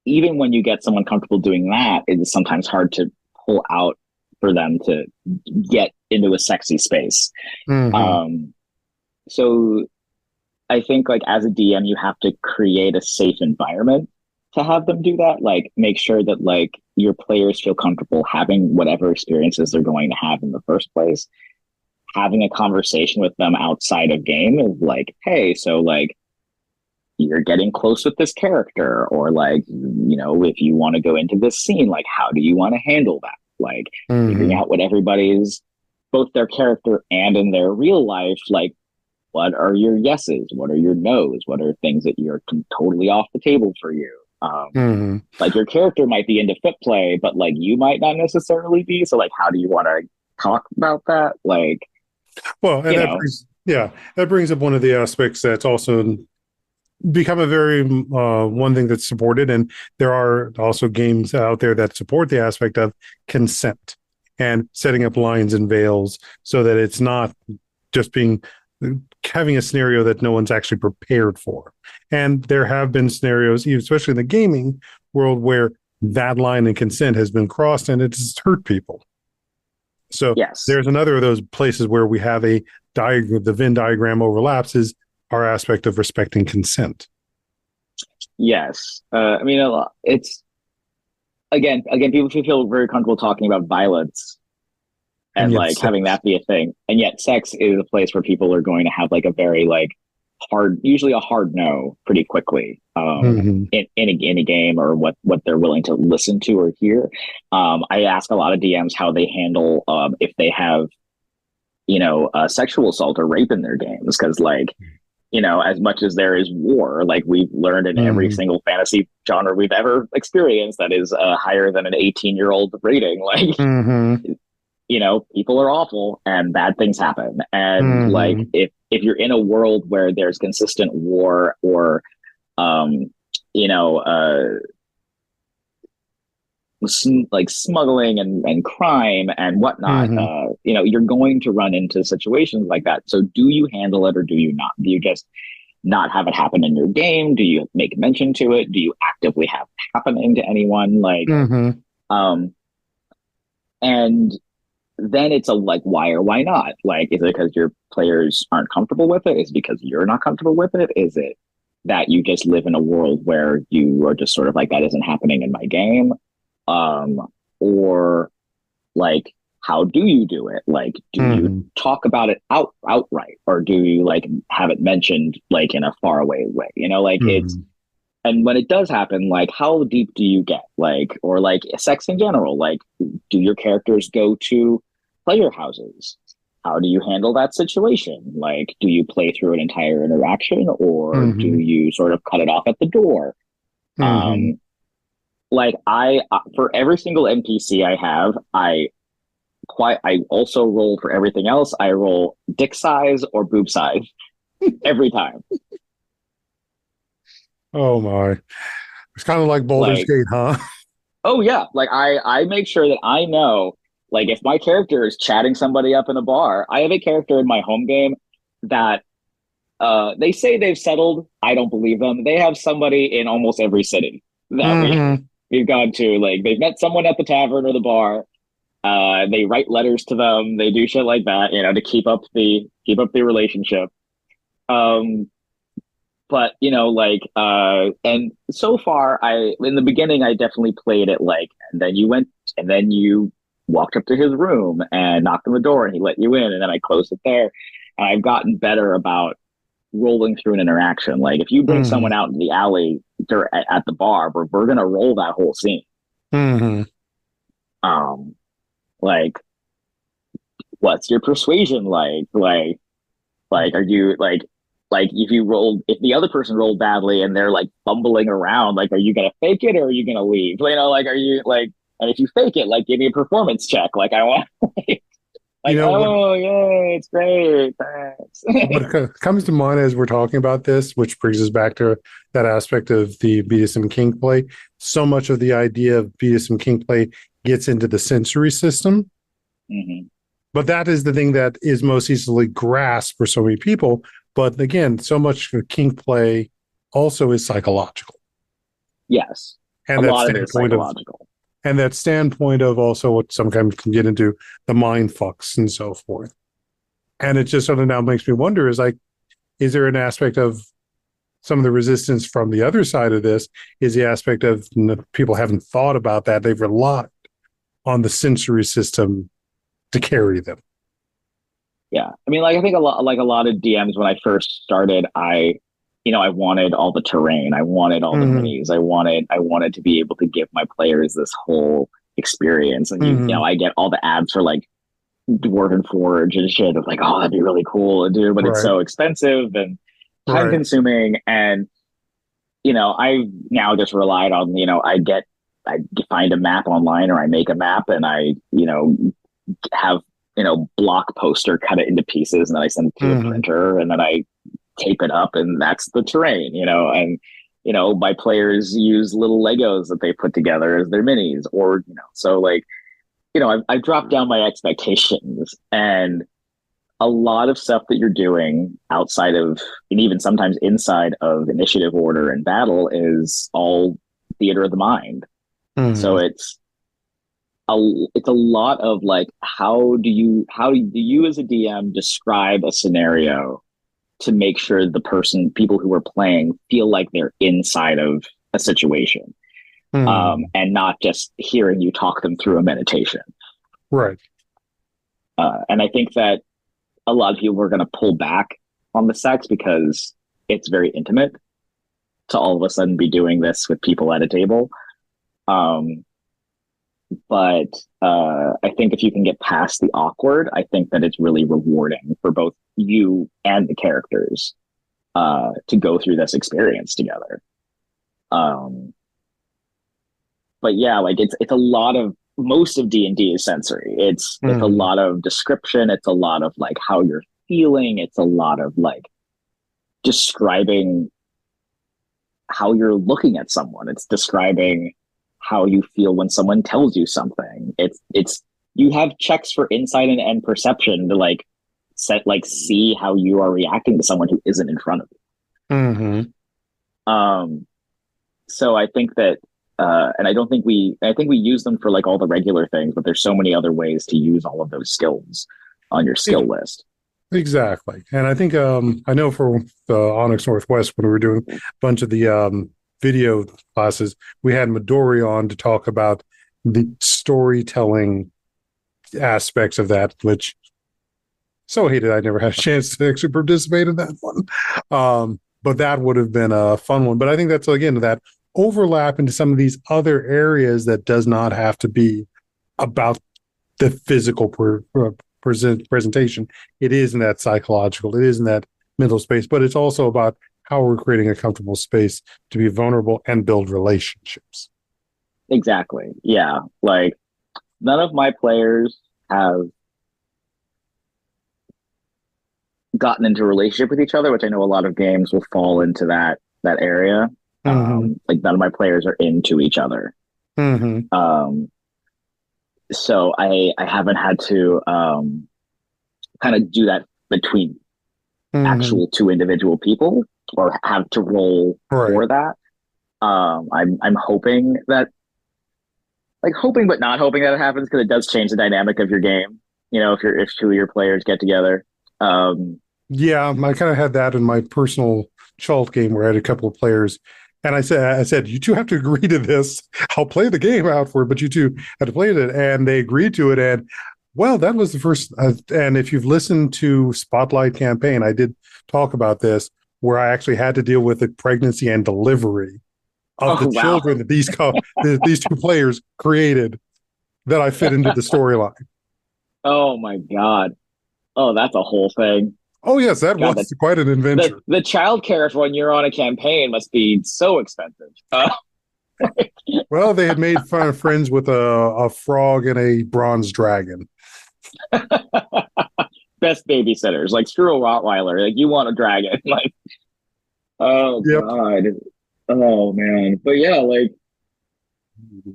even when you get someone comfortable doing that, it is sometimes hard to pull out for them to get into a sexy space. So I think as a DM, you have to create a safe environment to have them do that. Like, make sure that like your players feel comfortable having whatever experiences they're going to have in the first place. Having a conversation with them outside of game of like, hey, so like you're getting close with this character, or like, you know, if you want to go into this scene, like how do you want to handle that? Like figuring out what everybody's, both their character and in their real life, like what are your yeses? What are your nos? What are things that you're totally off the table for you? Like your character might be into fit play, but like you might not necessarily be. So like, how do you want to talk about that? Like, well, and that brings up one of the aspects that's also become a very one thing that's supported, and there are also games out there that support the aspect of consent and setting up lines and veils so that it's not just having a scenario that no one's actually prepared for. And there have been scenarios, especially in the gaming world, where that line and consent has been crossed and it's hurt people. So there's another of those places where we have the Venn diagram overlaps is our aspect of respecting consent. Yes. I mean, it's again, people feel very comfortable talking about violence and like having that be a thing. And yet sex is a place where people are going to have like a very like usually a hard no pretty quickly in a game, or what they're willing to listen to or hear. I ask a lot of DMs how they handle if they have, you know, sexual assault or rape in their games. Cause like, you know, as much as there is war, like we've learned in every single fantasy genre we've ever experienced that is higher than an 18-year-old rating, like, you know, people are awful and bad things happen. And like, if you're in a world where there's consistent war or, you know, like smuggling and crime and whatnot, you know, you're going to run into situations like that. So do you handle it or do you not? Do you just not have it happen in your game? Do you make mention to it? Do you actively have it happening to anyone? Like, and then it's a like, why or why not? Like, is it because your players aren't comfortable with it? Is it because you're not comfortable with it? Is it that you just live in a world where you are just sort of like, that isn't happening in my game? Or like, how do you do it? Like, do you talk about it outright, or do you like have it mentioned like in a faraway way? You know, like it's, and when it does happen, like how deep do you get? Like, or like sex in general, like do your characters go to player houses? How do you handle that situation? Like, do you play through an entire interaction, or do you sort of cut it off at the door? Like I, for every single NPC I have, I also roll for everything else. I roll dick size or boob size every time. Oh my. It's kind of like Baldur's Gate, huh? Oh yeah. Like I make sure that I know, like if my character is chatting somebody up in a bar, I have a character in my home game that they say they've settled. I don't believe them. They have somebody in almost every city that we've gone to. Like they've met someone at the tavern or the bar. They write letters to them. They do shit like that, you know, to keep up the relationship. But you know, like, and so far, in the beginning, I definitely played it like, and then you walked up to his room and knocked on the door, and he let you in, and then I closed it there. And I've gotten better about rolling through an interaction. Like, if you bring someone out in the alley at the bar, we're gonna roll that whole scene. Like, what's your persuasion like? Like, are you like if the other person rolled badly and they're like fumbling around, like, are you gonna fake it or are you gonna leave? You know, like, are you like, and if you fake it, like, give me a performance check. Like, I want, like, you know, yeah, it's great. Thanks. What comes to mind as we're talking about this, which brings us back to that aspect of the BDSM kink play. So much of the idea of BDSM kink play gets into the sensory system. But that is the thing that is most easily grasped for so many people. But again, so much of kink play also is psychological. Yes. And a lot of it is psychological. And that standpoint of also what sometimes can get into the mind fucks and so forth. And it just sort of now makes me wonder is like, is there an aspect of some of the resistance from the other side of this is the aspect of people haven't thought about that. They've relied on the sensory system to carry them. Yeah. I mean, like, I think a lot of DMs when I first started, I wanted all the terrain. I wanted all the minis. I wanted to be able to give my players this whole experience. And, you know, I get all the ads for like Dwarven Forge and shit of like, oh, that'd be really cool to do, but it's so expensive and time consuming. And, you know, I've now just relied on, you know, I find a map online or I make a map and I, you know, have, you know, block poster, cut it into pieces, and then I send it to a printer and then I tape it up and that's the terrain, you know, and, you know, my players use little Legos that they put together as their minis, or, you know, so like, you know, I've dropped down my expectations, and a lot of stuff that you're doing outside of, and even sometimes inside of initiative, order, and battle is all theater of the mind. So it's a lot of like, how do you as a DM describe a scenario to make sure people who are playing feel like they're inside of a situation, and not just hearing you talk them through a meditation. Right. And I think that a lot of people are going to pull back on the sex because it's very intimate to all of a sudden be doing this with people at a table. But I think if you can get past the awkward, I think that it's really rewarding for both you and the characters to go through this experience together. But yeah, like it's a lot of, most of D&D is sensory. It's a lot of description. It's a lot of like how you're feeling. It's a lot of like describing how you're looking at someone. It's describing how you feel when someone tells you something. It's you have checks for insight and perception to like see how you are reacting to someone who isn't in front of you. So I think that and I think we use them for like all the regular things, but there's so many other ways to use all of those skills on your skill list. Exactly. And I think I know for Onyx Northwest, when we were doing a bunch of the video classes, we had Midori on to talk about the storytelling aspects of that, which so hated I never had a chance to actually participate in that one. But that would have been a fun one. But I think that's, again, that overlap into some of these other areas that does not have to be about the physical presentation. It is in that psychological, it is in that mental space, but it's also about how we're creating a comfortable space to be vulnerable and build relationships. Exactly. Yeah. Like, none of my players have gotten into a relationship with each other, which I know a lot of games will fall into that area. Like, none of my players are into each other. So I haven't had to kind of do that between actual two individual people, or have to roll for that. I'm hoping that, like, hoping but not hoping that it happens, because it does change the dynamic of your game. You know, if two of your players get together. Yeah, I kind of had that in my personal Chalt game where I had a couple of players. And I said, you two have to agree to this. I'll play the game out for it, but you two had to play it. And they agreed to it. And, well, that was the first. And if you've listened to Spotlight Campaign, I did talk about this, where I actually had to deal with the pregnancy and delivery of the children that these two players created, that I fit into the storyline. Oh, my God. Oh, that's a whole thing. Oh, yes, that was quite an adventure. The childcare when you're on a campaign must be so expensive. Well, they had made friends with a frog and a bronze dragon. Best babysitters. Like, screw a Rottweiler. Like, you want a dragon. Like, oh, God. Oh, man. But yeah, like,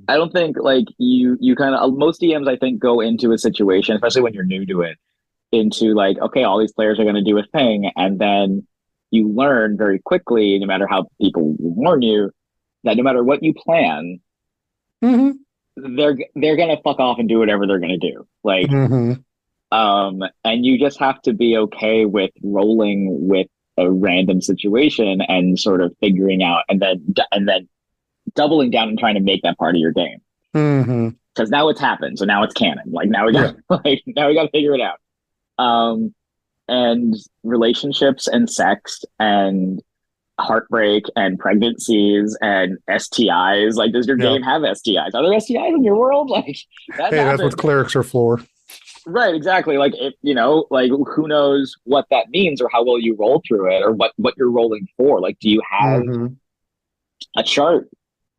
I don't think, like, you kind of, most DMs, I think, go into a situation, especially when you're new to it, into like, okay, all these players are going to do a thing, and then you learn very quickly, no matter how people warn you, that no matter what you plan, they're going to fuck off and do whatever they're going to do. Like, and you just have to be okay with rolling with a random situation and sort of figuring out and then doubling down and trying to make that part of your game. Because now it's happened, so now it's canon. Like now we got now we got to figure it out. And relationships and sex and heartbreak and pregnancies and STIs. Like, does your game have STIs? Are there STIs in your world? Like, that's what clerics are for. Right, exactly. Like, if like, who knows what that means or how well you roll through it or what you're rolling for. Like, do you have a chart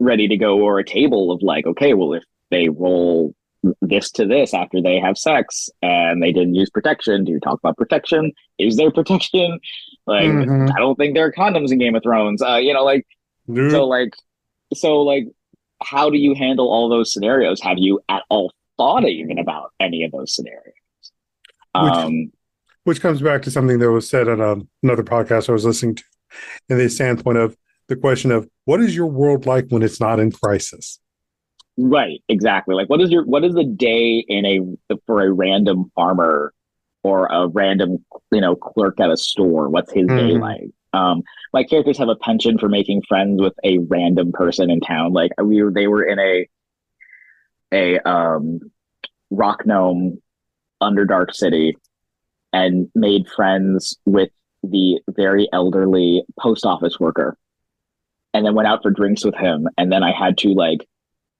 ready to go or a table of like, okay, well, if they roll this to this after they have sex and they didn't use protection, do you talk about protection? Is there protection? Like, I don't think there are condoms in Game of Thrones. Nope. So like, how do you handle all those scenarios? Have you at all thought even about any of those scenarios? Which comes back to something that was said on another podcast I was listening to, in the standpoint of the question of what is your world like when it's not in crisis? Right, exactly. Like, what is the day for a random farmer or a random clerk at a store? What's his day like? My characters have a penchant for making friends with a random person in town. Like, they were in a rock gnome underdark city and made friends with the very elderly post office worker, and then went out for drinks with him. And then I had to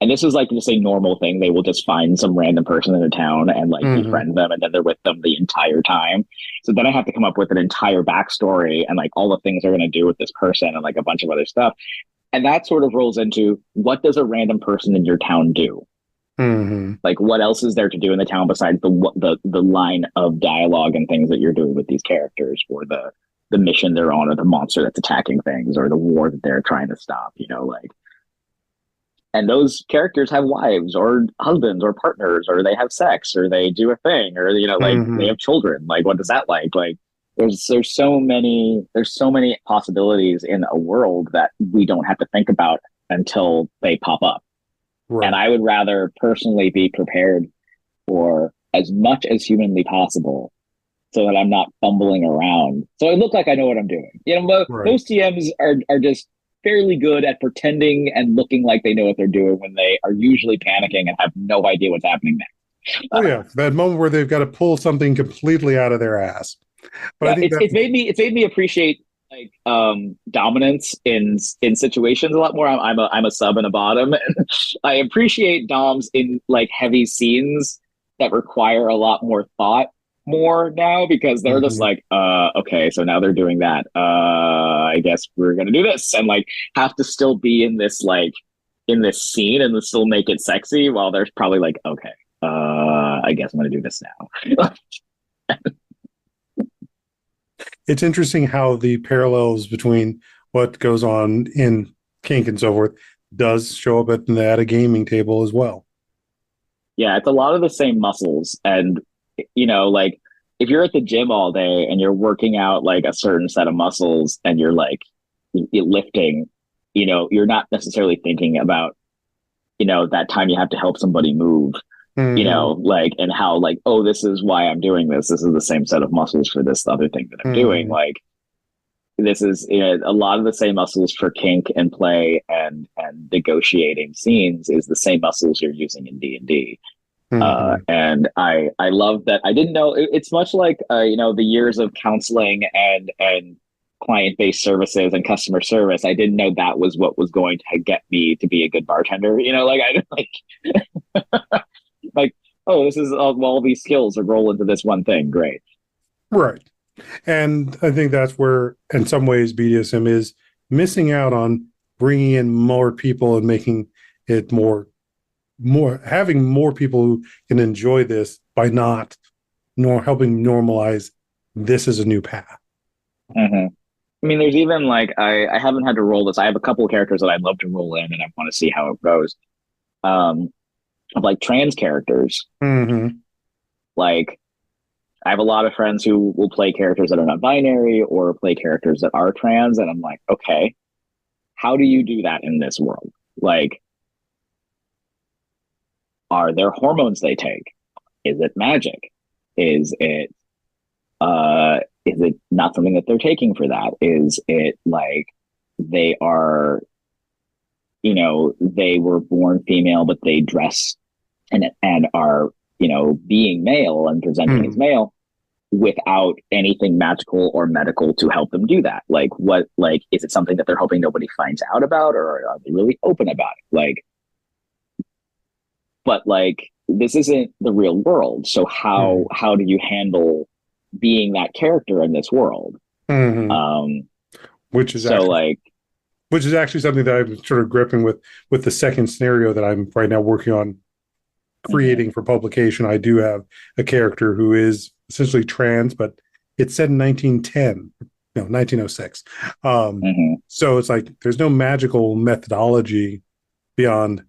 and this is like just a normal thing. They will just find some random person in the town and befriend them, and then they're with them the entire time. So then I have to come up with an entire backstory and all the things they're going to do with this person and a bunch of other stuff. And that sort of rolls into, what does a random person in your town do? Like, what else is there to do in the town besides the line of dialogue and things that you're doing with these characters, or the mission they're on, or the monster that's attacking things, or the war that they're trying to stop, and those characters have wives or husbands or partners, or they have sex, or they do a thing, or they have children. Like, what does that like? Like, there's so many possibilities in a world that we don't have to think about until they pop up. Right. And I would rather personally be prepared for as much as humanly possible, so that I'm not fumbling around. So I look like I know what I'm doing. Most TMs are just fairly good at pretending and looking like they know what they're doing when they are usually panicking and have no idea what's happening next. That moment where they've got to pull something completely out of their ass. But I think it's made me appreciate dominance in situations a lot more. I'm a sub and a bottom, and I appreciate doms in heavy scenes that require a lot more thought more now, because they're just okay, so now they're doing that, I guess we're gonna do this, and have to still be in this scene and still make it sexy, while they're probably okay, I guess I'm gonna do this now. It's interesting how the parallels between what goes on in Kink and so forth does show up at a gaming table as well. Yeah, it's a lot of the same muscles. And, if you're at the gym all day and you're working out a certain set of muscles and you're lifting, you're not necessarily thinking about, that time you have to help somebody move. And how oh, this is why I'm doing this. This is the same set of muscles for this other thing that I'm doing. This is a lot of the same muscles for kink and play and negotiating scenes is the same muscles you're using in D&D. And I love that. I didn't know it's much like the years of counseling and client-based services and customer service. I didn't know that was what was going to get me to be a good bartender. Oh, this is all these skills are roll into this one thing. Great. Right. And I think that's where, in some ways, BDSM is missing out on bringing in more people and making it having more people who can enjoy this by not helping normalize this as a new path. I mean, there's even I haven't had to roll this. I have a couple of characters that I'd love to roll in, and I want to see how it goes. Of trans characters. I have a lot of friends who will play characters that are not binary or play characters that are trans, and I'm like, okay, how do you do that in this world? Are there hormones they take? Is it magic? Is it is it not something that they're taking for that? Is it like they are, they were born female, but they dress and are, being male and presenting as male without anything magical or medical to help them do that? Like, is it something that they're hoping nobody finds out about, or are they really open about it? But this isn't the real world. So how do you handle being that character in this world? Which is actually something that I'm sort of gripping with the second scenario that I'm right now working on creating for publication. I do have a character who is essentially trans, but it's set in 1906. So it's like there's no magical methodology beyond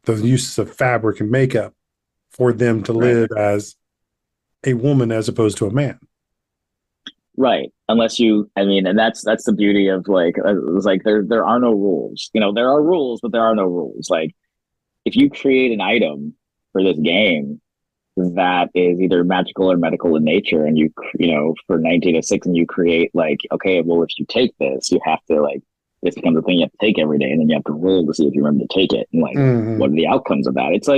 the uses of fabric and makeup for them to live as a woman as opposed to a man. Right. Unless and that's the beauty of there are no rules. There are rules, but there are no rules. Like, if you create an item for this game that is either magical or medical in nature, and for 1906, and you create okay, well, if you take this, you have to this becomes a thing you have to take every day, and then you have to roll to see if you remember to take it, and what are the outcomes of that? It's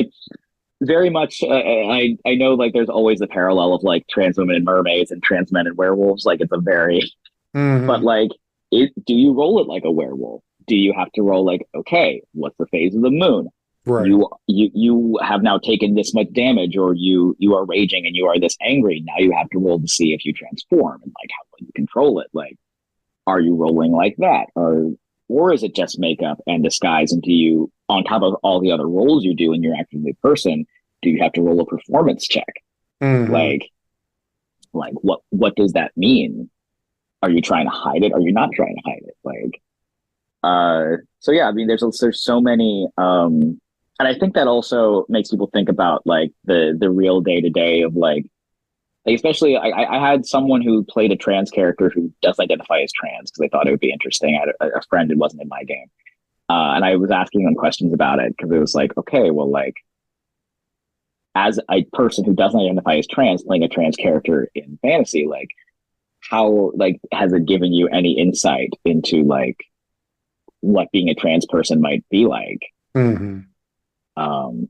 very much I know there's always the parallel of trans women and mermaids and trans men and werewolves. It's a very but do you roll it like a werewolf? Do you have to roll okay, what's the phase of the moon? Right. You have now taken this much damage, or you are raging and you are this angry. Now you have to roll to see if you transform, and how will you control it? Are you rolling like that, or is it just makeup and disguise? And do you, on top of all the other roles you do, and you're actually a person, do you have to roll a performance check? What does that mean? Are you trying to hide it? Are you not trying to hide it? So yeah, there's so many, and I think that also makes people think about the real day to day of especially I had someone who played a trans character who doesn't identify as trans because they thought it would be interesting. I had a friend who wasn't in my game. And I was asking them questions about it because it was okay, well, as a person who doesn't identify as trans, playing a trans character in fantasy, how has it given you any insight into what being a trans person might be like? And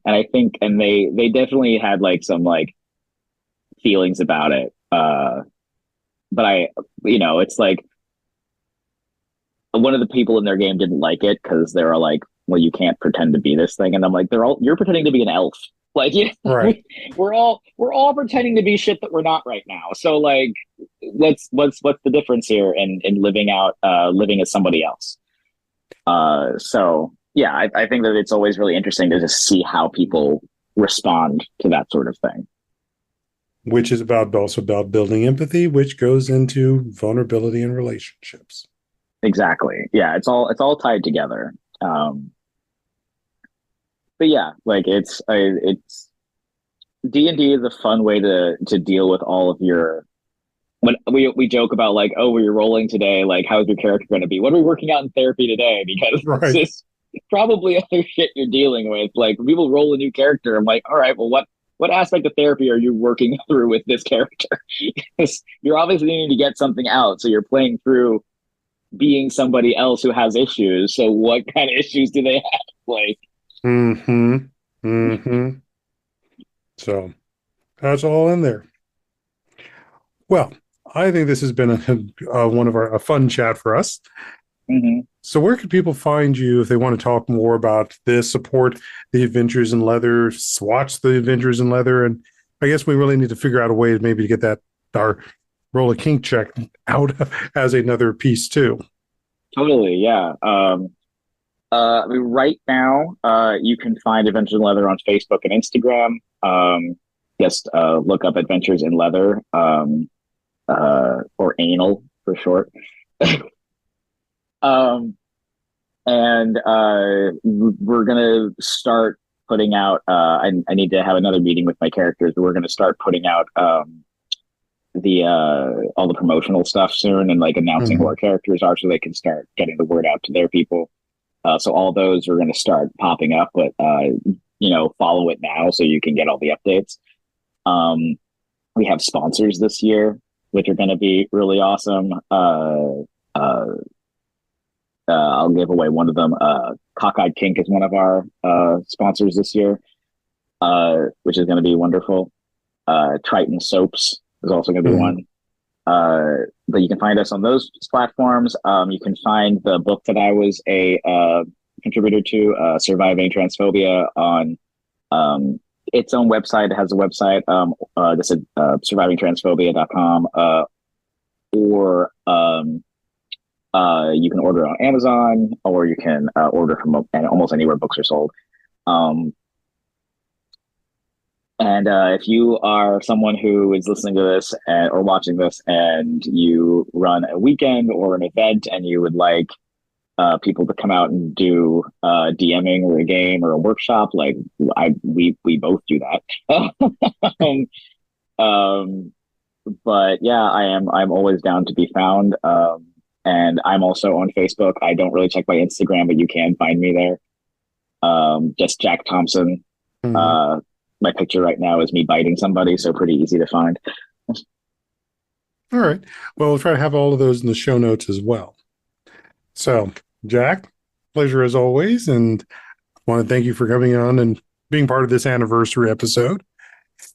I think, and they definitely had some feelings about it. But it's one of the people in their game didn't like it because they were well, you can't pretend to be this thing. And I'm you're pretending to be an elf. Right. we're all pretending to be shit that we're not right now. So what's the difference here in living as somebody else? So yeah, I think that it's always really interesting to just see how people respond to that sort of thing. Which is also about building empathy, which goes into vulnerability in relationships. Exactly. Yeah, it's all tied together. But yeah, it's D&D is a fun way to deal with all of your. When we joke about oh, you're rolling today, how's your character going to be? What are we working out in therapy today? Because it's probably other shit you're dealing with. People roll a new character. I'm all right, well, what aspect of therapy are you working through with this character? Because you're obviously needing to get something out, so you're playing through being somebody else who has issues. So what kind of issues do they have? So that's all in there. Well, I think this has been a fun chat for us. So where can people find you if they want to talk more about this, support the Adventures in Leather, watch the Adventures in Leather? And I guess we really need to figure out a way to get that, our roll a kink check out as another piece too. Totally. Yeah. Right now, you can find Adventures in Leather on Facebook and Instagram. Just look up Adventures in Leather, or anal for short. And we're gonna start putting out. I need to have another meeting with my characters. But we're gonna start putting out all the promotional stuff soon, and announcing who our characters are, so they can start getting the word out to their people. So all those are going to start popping up, but follow it now so you can get all the updates. We have sponsors this year. which are going to be really awesome. I'll give away one of them. Cockeyed Kink is one of our sponsors this year, which is going to be wonderful. Triton Soaps is also going to be one. But you can find us on those platforms. You can find the book that I was a contributor to, Surviving Transphobia, on its own website. It has a website, that's survivingtransphobia.com, or you can order it on Amazon, or you can order from almost anywhere books are sold. And if you are someone who is listening to this or watching this, and you run a weekend or an event, and you would like people to come out and do DMing or a game or a workshop, like we both do that. But yeah, I'm always down to be found. And I'm also on Facebook. I don't really check my Instagram, but you can find me there. Just Jack Thompson. My picture right now is me biting somebody, so pretty easy to find. All right. Well, we'll try to have all of those in the show notes as well. So, Jack, pleasure as always, and I want to thank you for coming on and being part of this anniversary episode.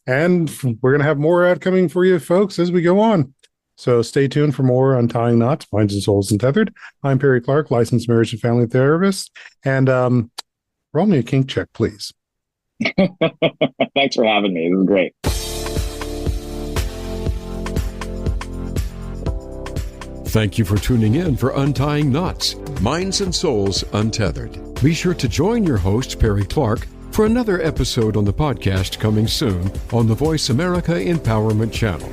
And we're going to have more outcoming for you folks as we go on. So stay tuned for more Untying Knots, Minds and Souls Untethered. I'm Perry Clark, licensed marriage and family therapist. And roll me a kink check, please. Thanks for having me. It was great. Thank you for tuning in for Untying Knots, Minds and Souls Untethered. Be sure to join your host, Perry Clark, for another episode on the podcast coming soon on the Voice America Empowerment Channel.